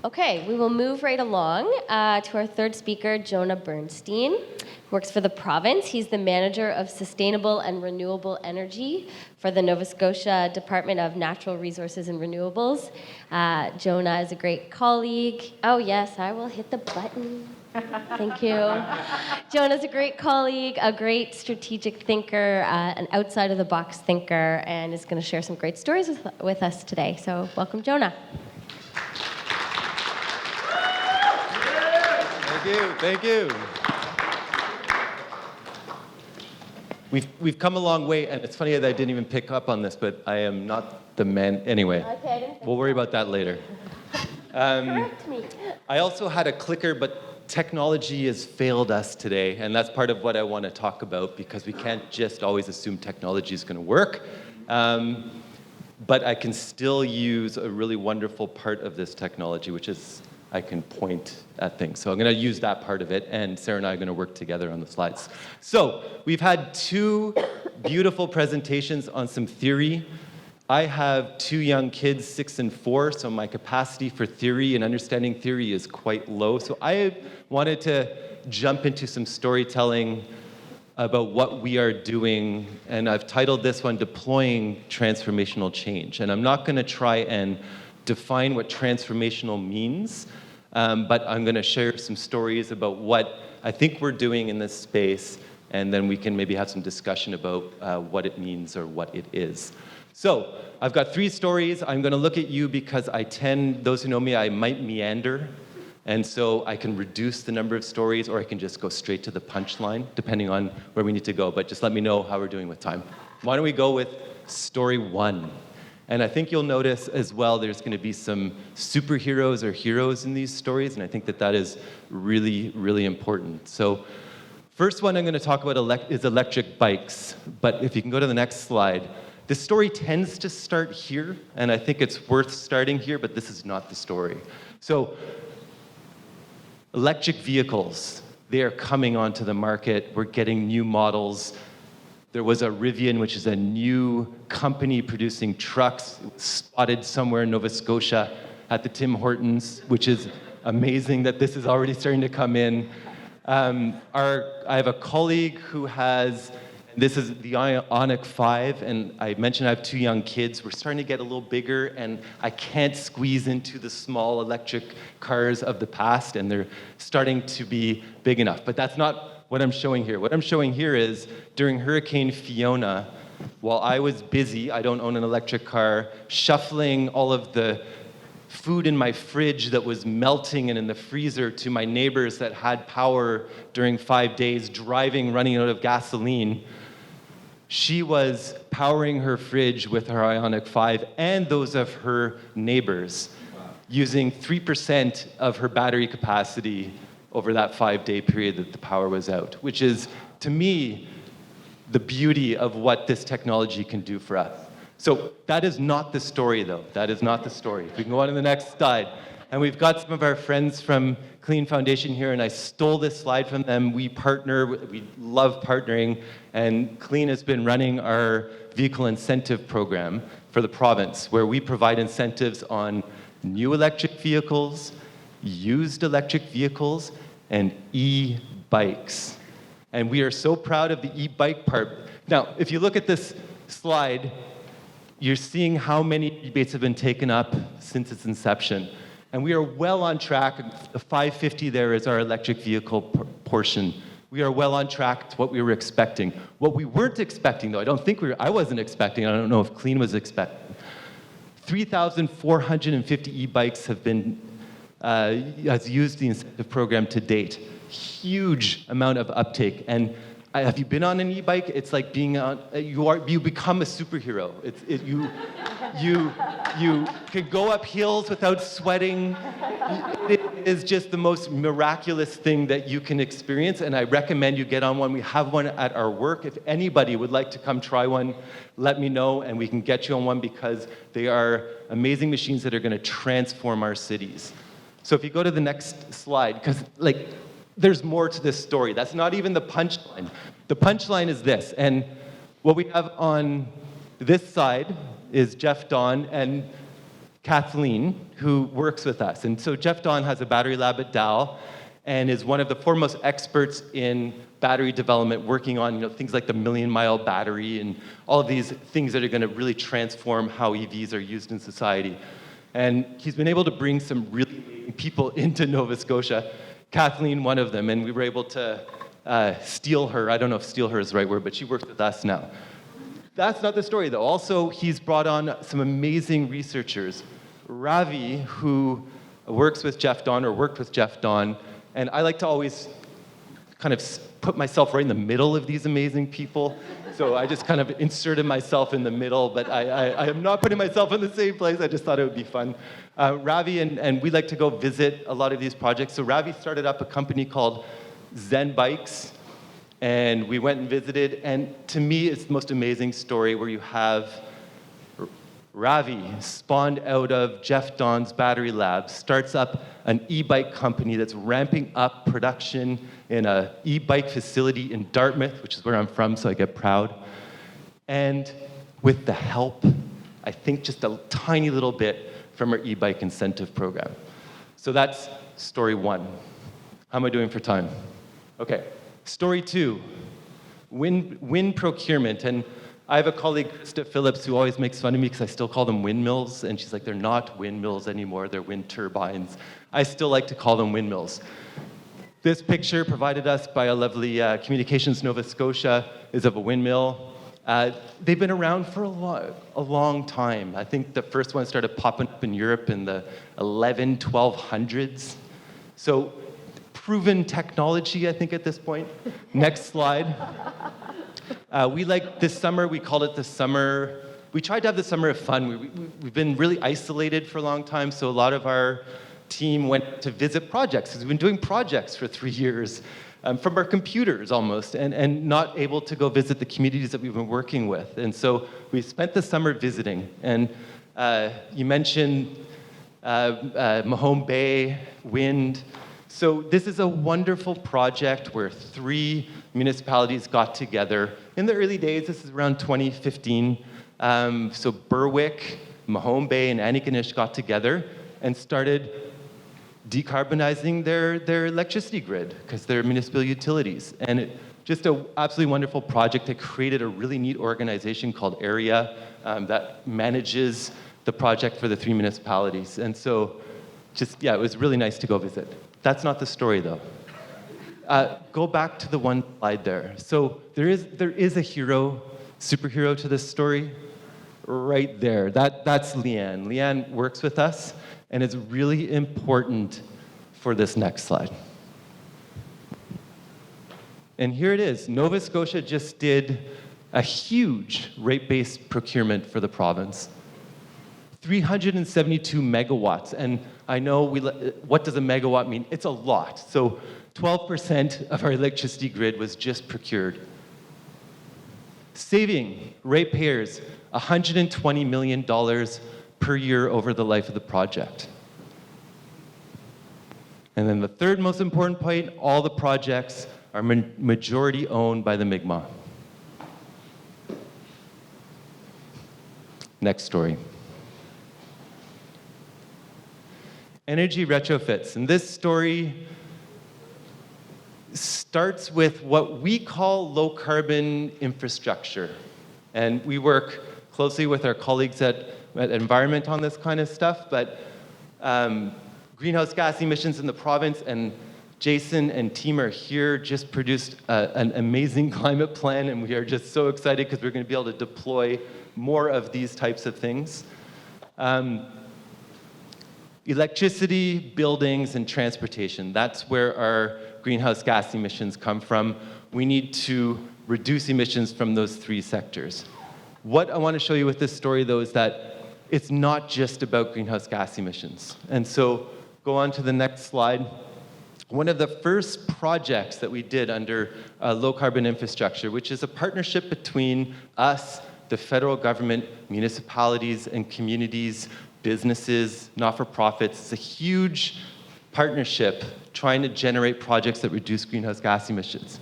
Speaker 3: Okay, we will move right along to our third speaker, Jonah Bernstein, who works for the province. He's the manager of sustainable and renewable energy for the Nova Scotia Department of Natural Resources and Renewables. Jonah is a great colleague. Oh yes, I will hit the button. Thank you. Jonah's a great colleague, a great strategic thinker, an outside-of-the-box thinker, and is going to share some great stories with us today. So welcome, Jonah.
Speaker 9: Thank you. We've come a long way, and it's funny that I didn't even pick up on this, but I am not the man. Anyway,
Speaker 3: Okay,
Speaker 9: we'll worry about that later.
Speaker 3: correct me.
Speaker 9: I also had a clicker, but technology has failed us today, and that's part of what I want to talk about, because we can't just always assume technology is going to work. But I can still use a really wonderful part of this technology, which is I can point at things. So I'm going to use that part of it, and Sarah and I are going to work together on the slides. So we've had 2 beautiful presentations on some theory. I have 2 young kids, 6 and 4, so my capacity for theory and understanding theory is quite low. So I wanted to jump into some storytelling about what we are doing, and I've titled this one, Deploying Transformational Change. And I'm not going to try and define what transformational means, but I'm going to share some stories about what I think we're doing in this space, and then we can maybe have some discussion about what it means or what it is. So I've got 3 stories. I'm going to look at you because those who know me, I might meander. And so I can reduce the number of stories, or I can just go straight to the punchline, depending on where we need to go. But just let me know how we're doing with time. Why don't we go with story 1? And I think you'll notice as well there's going to be some superheroes or heroes in these stories, and I think that is really, really important. So first one I'm going to talk about is electric bikes. But if you can go to the next slide. The story tends to start here, and I think it's worth starting here, but this is not the story. So electric vehicles, they are coming onto the market. We're getting new models. There was a Rivian, which is a new company producing trucks, spotted somewhere in Nova Scotia at the Tim Hortons, which is amazing that this is already starting to come in. I have a colleague who has, this is the Ioniq 5, and I mentioned I have 2 young kids. We're starting to get a little bigger, and I can't squeeze into the small electric cars of the past, and they're starting to be big enough. But that's not what I'm showing here. What I'm showing here is during Hurricane Fiona, while I was busy, I don't own an electric car, shuffling all of the food in my fridge that was melting and in the freezer to my neighbors that had power during 5 days, running out of gasoline, she was powering her fridge with her Ioniq 5 and those of her neighbors, using 3% of her battery capacity over that 5-day period that the power was out, which is, to me, the beauty of what this technology can do for us. So that is not the story, though. That is not the story. If we can go on to the next slide. And we've got some of our friends from Clean Foundation here, and I stole this slide from them. We partner, we love partnering, and Clean has been running our vehicle incentive program for the province, where we provide incentives on new electric vehicles, used electric vehicles, and e-bikes. And we are so proud of the e-bike part. Now, if you look at this slide, you're seeing how many rebates have been taken up since its inception. And we are well on track. The 550 there is our electric vehicle portion. We are well on track to what we were expecting. What we weren't expecting, though, I wasn't expecting, I don't know if Clean was expecting, 3,450 e-bikes have been, has used the incentive program to date. Huge amount of uptake. And have you been on an e-bike? It's like being on, you become a superhero. You can go up hills without sweating. It is just the most miraculous thing that you can experience, and I recommend you get on one. We have one at our work. If anybody would like to come try one, let me know, and we can get you on one, because they are amazing machines that are going to transform our cities. So if you go to the next slide, because there's more to this story. That's not even the punchline. The punchline is this, and what we have on this side is Jeff Don and Kathleen, who works with us. And so Jeff Don has a battery lab at Dal and is one of the foremost experts in battery development, working on things like the million-mile battery and all of these things that are going to really transform how EVs are used in society. And he's been able to bring some really amazing people into Nova Scotia, Kathleen one of them, and we were able to steal her. I don't know if steal her is the right word, but she works with us now. That's not the story, though. Also, he's brought on some amazing researchers. Ravi, who works with Jeff Don, or worked with Jeff Don, and I like to always kind of put myself right in the middle of these amazing people. So I just kind of inserted myself in the middle, but I am not putting myself in the same place. I just thought it would be fun. Ravi and we like to go visit a lot of these projects. So Ravi started up a company called Zen Bikes, and we went and visited, and to me, it's the most amazing story where you have Ravi, spawned out of Jeff Don's battery lab, starts up an e-bike company that's ramping up production in an e-bike facility in Dartmouth, which is where I'm from, so I get proud. And with the help, I think just a tiny little bit from our e-bike incentive program. So that's story one. How am I doing for time? Okay. Story two, wind procurement. And I have a colleague, Krista Phillips, who always makes fun of me because I still call them windmills. And she's like, they're not windmills anymore, they're wind turbines. I still like to call them windmills. This picture, provided us by a lovely Communications Nova Scotia, is of a windmill. They've been around for a long time. I think the first one started popping up in Europe in the 1200s. So proven technology, I think, at this point. Next slide. We this summer, we called it the summer. We tried to have the summer of fun. We've been really isolated for a long time, so a lot of our team went to visit projects, because we've been doing projects for 3 years from our computers almost, and not able to go visit the communities that we've been working with. And so we spent the summer visiting. And you mentioned Mahone Bay, wind. So this is a wonderful project where 3 municipalities got together. In the early days, this is around 2015. So Berwick, Mahone Bay, and Antigonish got together and started decarbonizing their electricity grid, because they're municipal utilities. And just an absolutely wonderful project that created a really neat organization called AREA that manages the project for the 3 municipalities. And so it was really nice to go visit. That's not the story, though. Go back to the one slide there. So there is a superhero to this story, right there. That's Leanne. Leanne works with us, and it's really important for this next slide. And here it is. Nova Scotia just did a huge rate-based procurement for the province. 372 megawatts, and I know what does a megawatt mean? It's a lot. So 12% of our electricity grid was just procured. saving ratepayers $120 million per year over the life of the project. And then the third most important point, all the projects are majority owned by the Mi'kmaq. Next story. Energy retrofits. And this story starts with what we call low carbon infrastructure. And we work closely with our colleagues at Environment on this kind of stuff, but greenhouse gas emissions in the province, and Jason and team are here, just produced an amazing climate plan, and we are just so excited because we're going to be able to deploy more of these types of things. Electricity, buildings, and transportation. That's where our greenhouse gas emissions come from. We need to reduce emissions from those three sectors. What I want to show you with this story, though, is that it's not just about greenhouse gas emissions. And so, go on to the next slide. One of the first projects that we did under low carbon infrastructure, which is a partnership between us, the federal government, municipalities and communities, businesses, not-for-profits. It's a huge partnership trying to generate projects that reduce greenhouse gas emissions.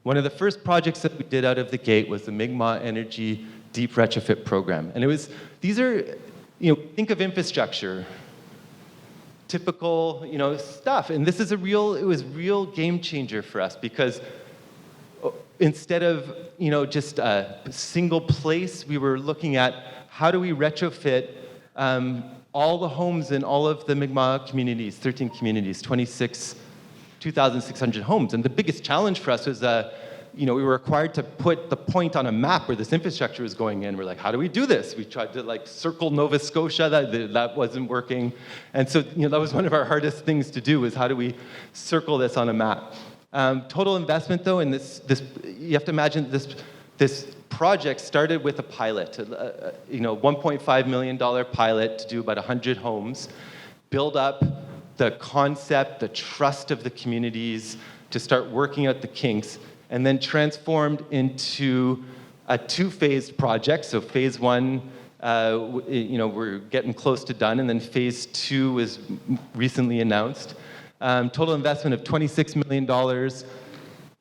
Speaker 9: One of the first projects that we did out of the gate was the Mi'kmaq Energy Deep Retrofit Program. And these are, think of infrastructure, typical, stuff. And this is it was real game changer for us, because instead of, just a single place, we were looking at how do we retrofit all the homes in all of the Mi'kmaq communities, 13 communities, 2,600 homes. And the biggest challenge for us was, we were required to put the point on a map where this infrastructure was going in. We're like, how do we do this? We tried to circle Nova Scotia, that wasn't working. And so, that was one of our hardest things to do, was how do we circle this on a map? Total investment, though, in this you have to imagine this project started with a pilot, $1.5 million pilot to do about 100 homes, build up the concept, the trust of the communities, to start working out the kinks, and then transformed into a two-phased project. So phase one, we're getting close to done, and then phase two was recently announced. Total investment of $26 million.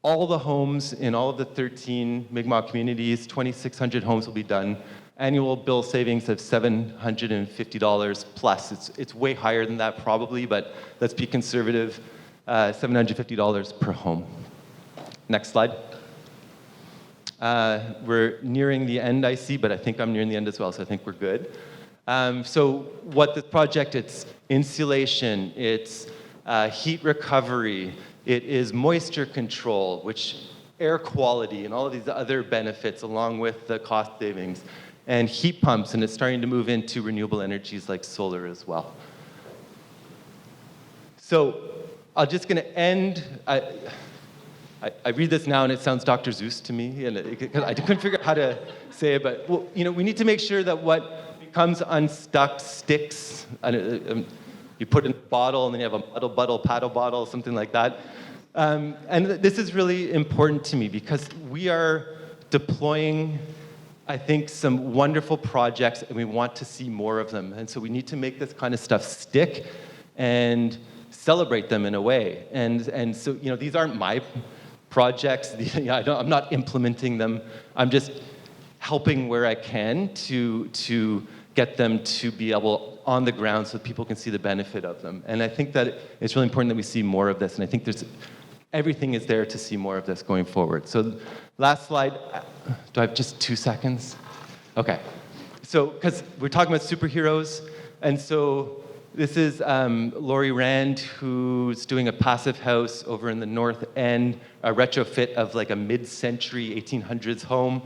Speaker 9: All the homes in all of the 13 Mi'kmaq communities, 2,600 homes will be done. Annual bill savings of $750 plus. It's way higher than that probably, but let's be conservative, $750 per home. Next slide. We're nearing the end, I see, but I think I'm nearing the end as well, so I think we're good. So what this project, it's insulation, it's heat recovery, it is moisture control, which air quality and all of these other benefits along with the cost savings, and heat pumps, and it's starting to move into renewable energies like solar as well. So I'm just going to end. I read this now and it sounds Dr. Seuss to me, and I couldn't figure out how to say it, but we need to make sure that what becomes unstuck sticks. You put in a bottle and then you have a muddle, buttle, paddle bottle, something like that. And this is really important to me because we are deploying, I think, some wonderful projects, and we want to see more of them. And so we need to make this kind of stuff stick and celebrate them in a way. And so, these aren't my projects. I'm not implementing them. I'm just helping where I can to get them to be able on the ground so people can see the benefit of them. And I think that it's really important that we see more of this. And I think everything is there to see more of this going forward. So last slide. Do I have just 2 seconds? Okay. So, because we're talking about superheroes, and so this is Lori Rand, who's doing a passive house over in the North End, a retrofit of like a mid-century 1800s home.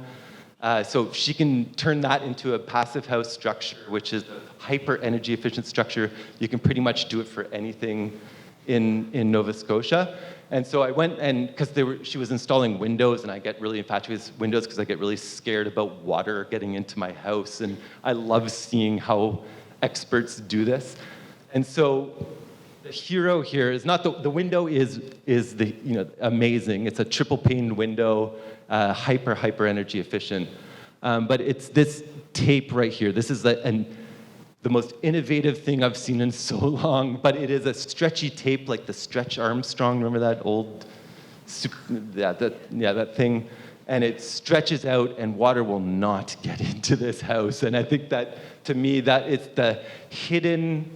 Speaker 9: So she can turn that into a passive house structure, which is a hyper energy efficient structure. You can pretty much do it for anything in Nova Scotia. And so I went, and because she was installing windows, and I get really infatuated with windows because I get really scared about water getting into my house, and I love seeing how experts do this. And so the hero here is not the window is the amazing. It's a triple pane window, hyper energy efficient. But it's this tape right here. This is the most innovative thing I've seen in so long. But it is a stretchy tape like the Stretch Armstrong. Remember that old, that thing. And it stretches out, and water will not get into this house. And I think that, to me, that is the hidden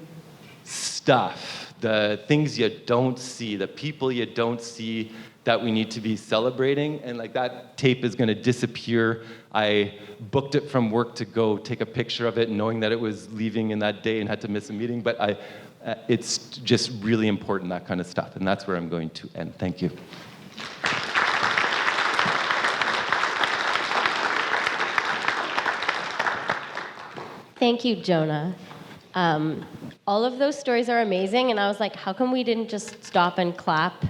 Speaker 9: stuff, the things you don't see, the people you don't see that we need to be celebrating. And like that tape is going to disappear. I booked it from work to go take a picture of it, knowing that it was leaving in that day and had to miss a meeting. But it's just really important, that kind of stuff. And that's where I'm going to end. Thank you.
Speaker 3: Thank you, Jonah. All of those stories are amazing, and I was like, how come we didn't just stop and clap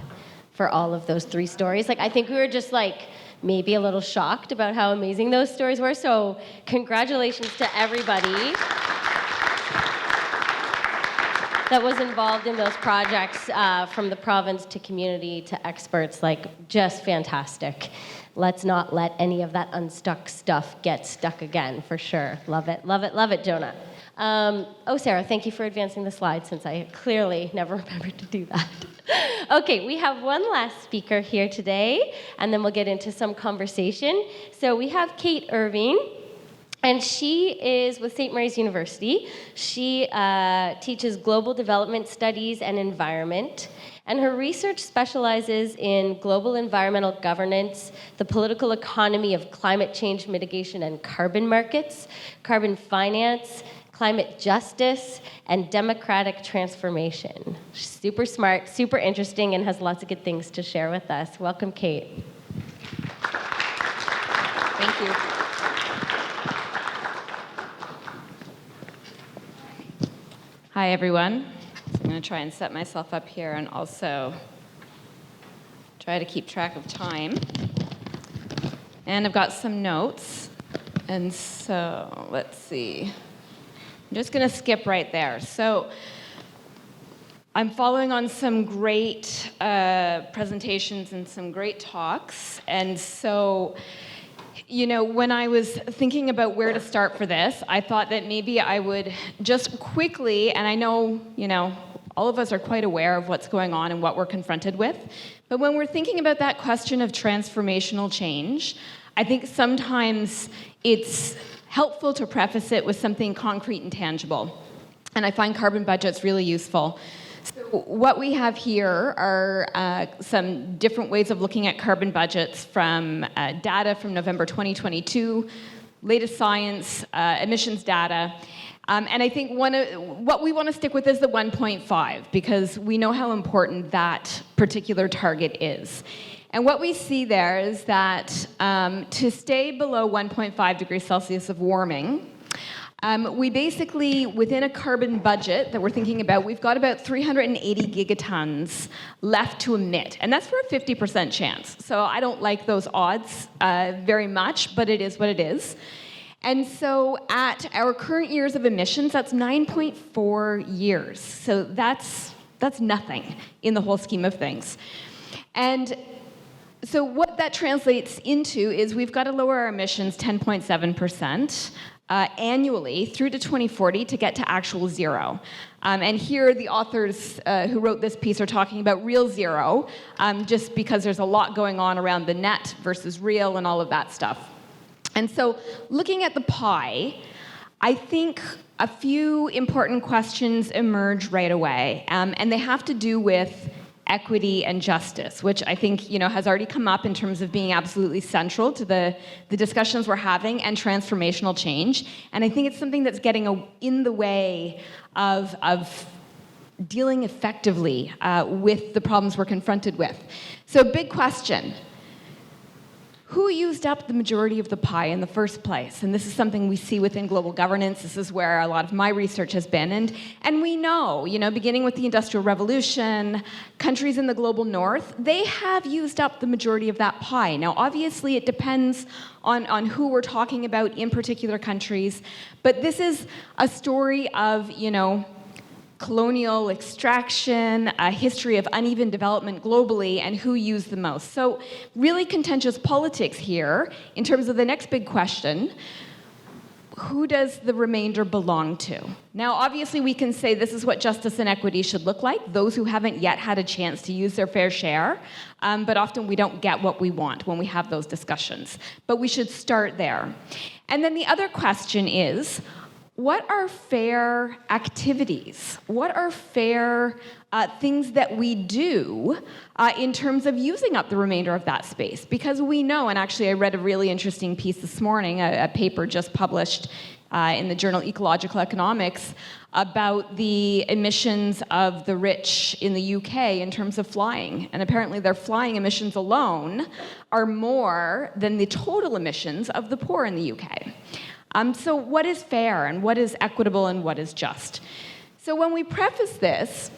Speaker 3: for all of those 3 stories? Like, I think we were just like maybe a little shocked about how amazing those stories were. So congratulations to everybody that was involved in those projects, from the province to community to experts. Like, just fantastic. Let's not let any of that unstuck stuff get stuck again, for sure. Love it, love it, love it, Jonah. Sarah, thank you for advancing the slide, since I clearly never remembered to do that. Okay, we have one last speaker here today, and then we'll get into some conversation. So we have Kate Irving, and she is with St. Mary's University. She teaches global development studies and environment. And her research specializes in global environmental governance, the political economy of climate change mitigation and carbon markets, carbon finance, climate justice, and democratic transformation. She's super smart, super interesting, and has lots of good things to share with us. Welcome, Kate.
Speaker 10: Thank you. Hi, everyone. I'm going to try and set myself up here and also try to keep track of time. And I've got some notes. And so, let's see. I'm just going to skip right there. So, I'm following on some great presentations and some great talks. And so, when I was thinking about where to start for this, I thought that maybe I would just quickly, and I know, all of us are quite aware of what's going on and what we're confronted with. But when we're thinking about that question of transformational change, I think sometimes it's helpful to preface it with something concrete and tangible. And I find carbon budgets really useful. So what we have here are some different ways of looking at carbon budgets from data from November 2022, latest science, emissions data. And I think what we want to stick with is the 1.5, because we know how important that particular target is. And what we see there is that to stay below 1.5 degrees Celsius of warming, we basically, within a carbon budget that we're thinking about, we've got about 380 gigatons left to emit. And that's for a 50% chance. So I don't like those odds very much, but it is what it is. And so at our current years of emissions, that's 9.4 years. So that's nothing in the whole scheme of things. And so what that translates into is we've got to lower our emissions 10.7% annually through to 2040 to get to actual zero. And here the authors who wrote this piece are talking about real zero, just because there's a lot going on around the net versus real and all of that stuff. And so looking at the pie, I think a few important questions emerge right away, and they have to do with equity and justice, which I think has already come up in terms of being absolutely central to the discussions we're having, and transformational change. And I think it's something that's getting in the way of dealing effectively with the problems we're confronted with. So big question. Who used up the majority of the pie in the first place? And this is something we see within global governance. This is where a lot of my research has been. And we know, beginning with the Industrial Revolution, countries in the global north, they have used up the majority of that pie. Now, obviously, it depends on who we're talking about in particular countries. But this is a story of, colonial extraction, a history of uneven development globally, and who used the most. So really contentious politics here in terms of the next big question: who does the remainder belong to? Now, obviously, we can say this is what justice and equity should look like, those who haven't yet had a chance to use their fair share, but often we don't get what we want when we have those discussions. But we should start there. And then the other question is, what are fair activities? What are fair things that we do in terms of using up the remainder of that space? Because we know, and actually I read a really interesting piece this morning, a paper just published in the journal Ecological Economics about the emissions of the rich in the UK in terms of flying. And apparently their flying emissions alone are more than the total emissions of the poor in the UK. So what is fair and what is equitable and what is just? So when we preface this,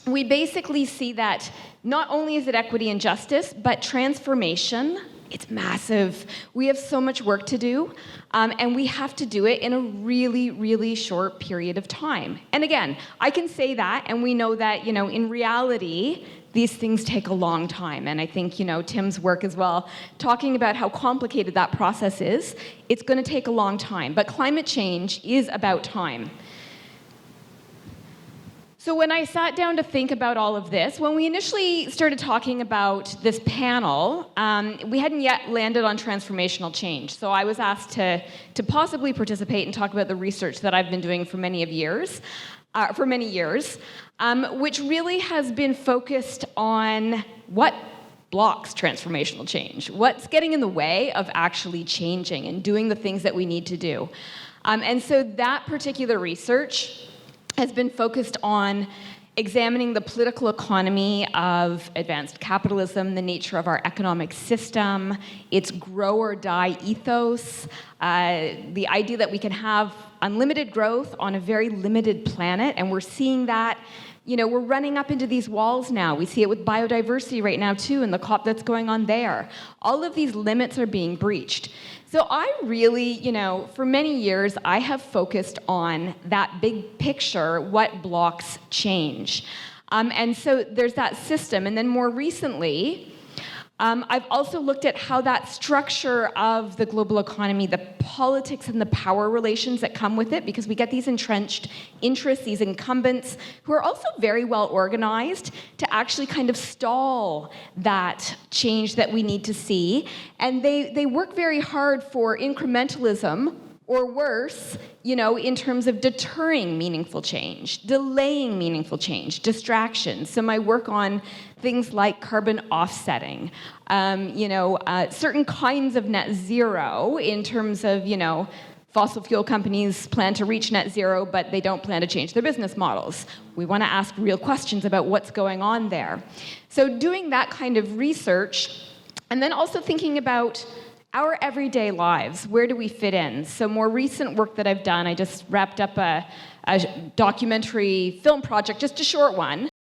Speaker 10: we basically see that not only is it equity and justice, but transformation, it's massive. We have so much work to do, and we have to do it in a really, really short period of time. And again, I can say that, and we know that, in reality, these things take a long time. And I think, Tim's work as well, talking about how complicated that process is, it's going to take a long time. But climate change is about time. So when I sat down to think about all of this, when we initially started talking about this panel, we hadn't yet landed on transformational change. So I was asked to possibly participate and talk about the research that I've been doing for many years, which really has been focused on what blocks transformational change, what's getting in the way of actually changing and doing the things that we need to do. And so that particular research has been focused on examining the political economy of advanced capitalism, the nature of our economic system, its grow or die ethos, the idea that we can have unlimited growth on a very limited planet, and we're seeing that. We're running up into these walls now. We see it with biodiversity right now, too, and the COP that's going on there. All of these limits are being breached. So I really, for many years, I have focused on that big picture, what blocks change. And so there's that system. And then more recently, I've also looked at how that structure of the global economy, the politics and the power relations that come with it, because we get these entrenched interests, these incumbents, who are also very well organized to actually kind of stall that change that we need to see. And they work very hard for incrementalism, or worse, in terms of deterring meaningful change, delaying meaningful change, distractions. So my work on things like carbon offsetting, certain kinds of net zero in terms of, fossil fuel companies plan to reach net zero, but they don't plan to change their business models. We want to ask real questions about what's going on there. So doing that kind of research, and then also thinking about our everyday lives, where do we fit in? So more recent work that I've done, I just wrapped up a documentary film project, just a short one,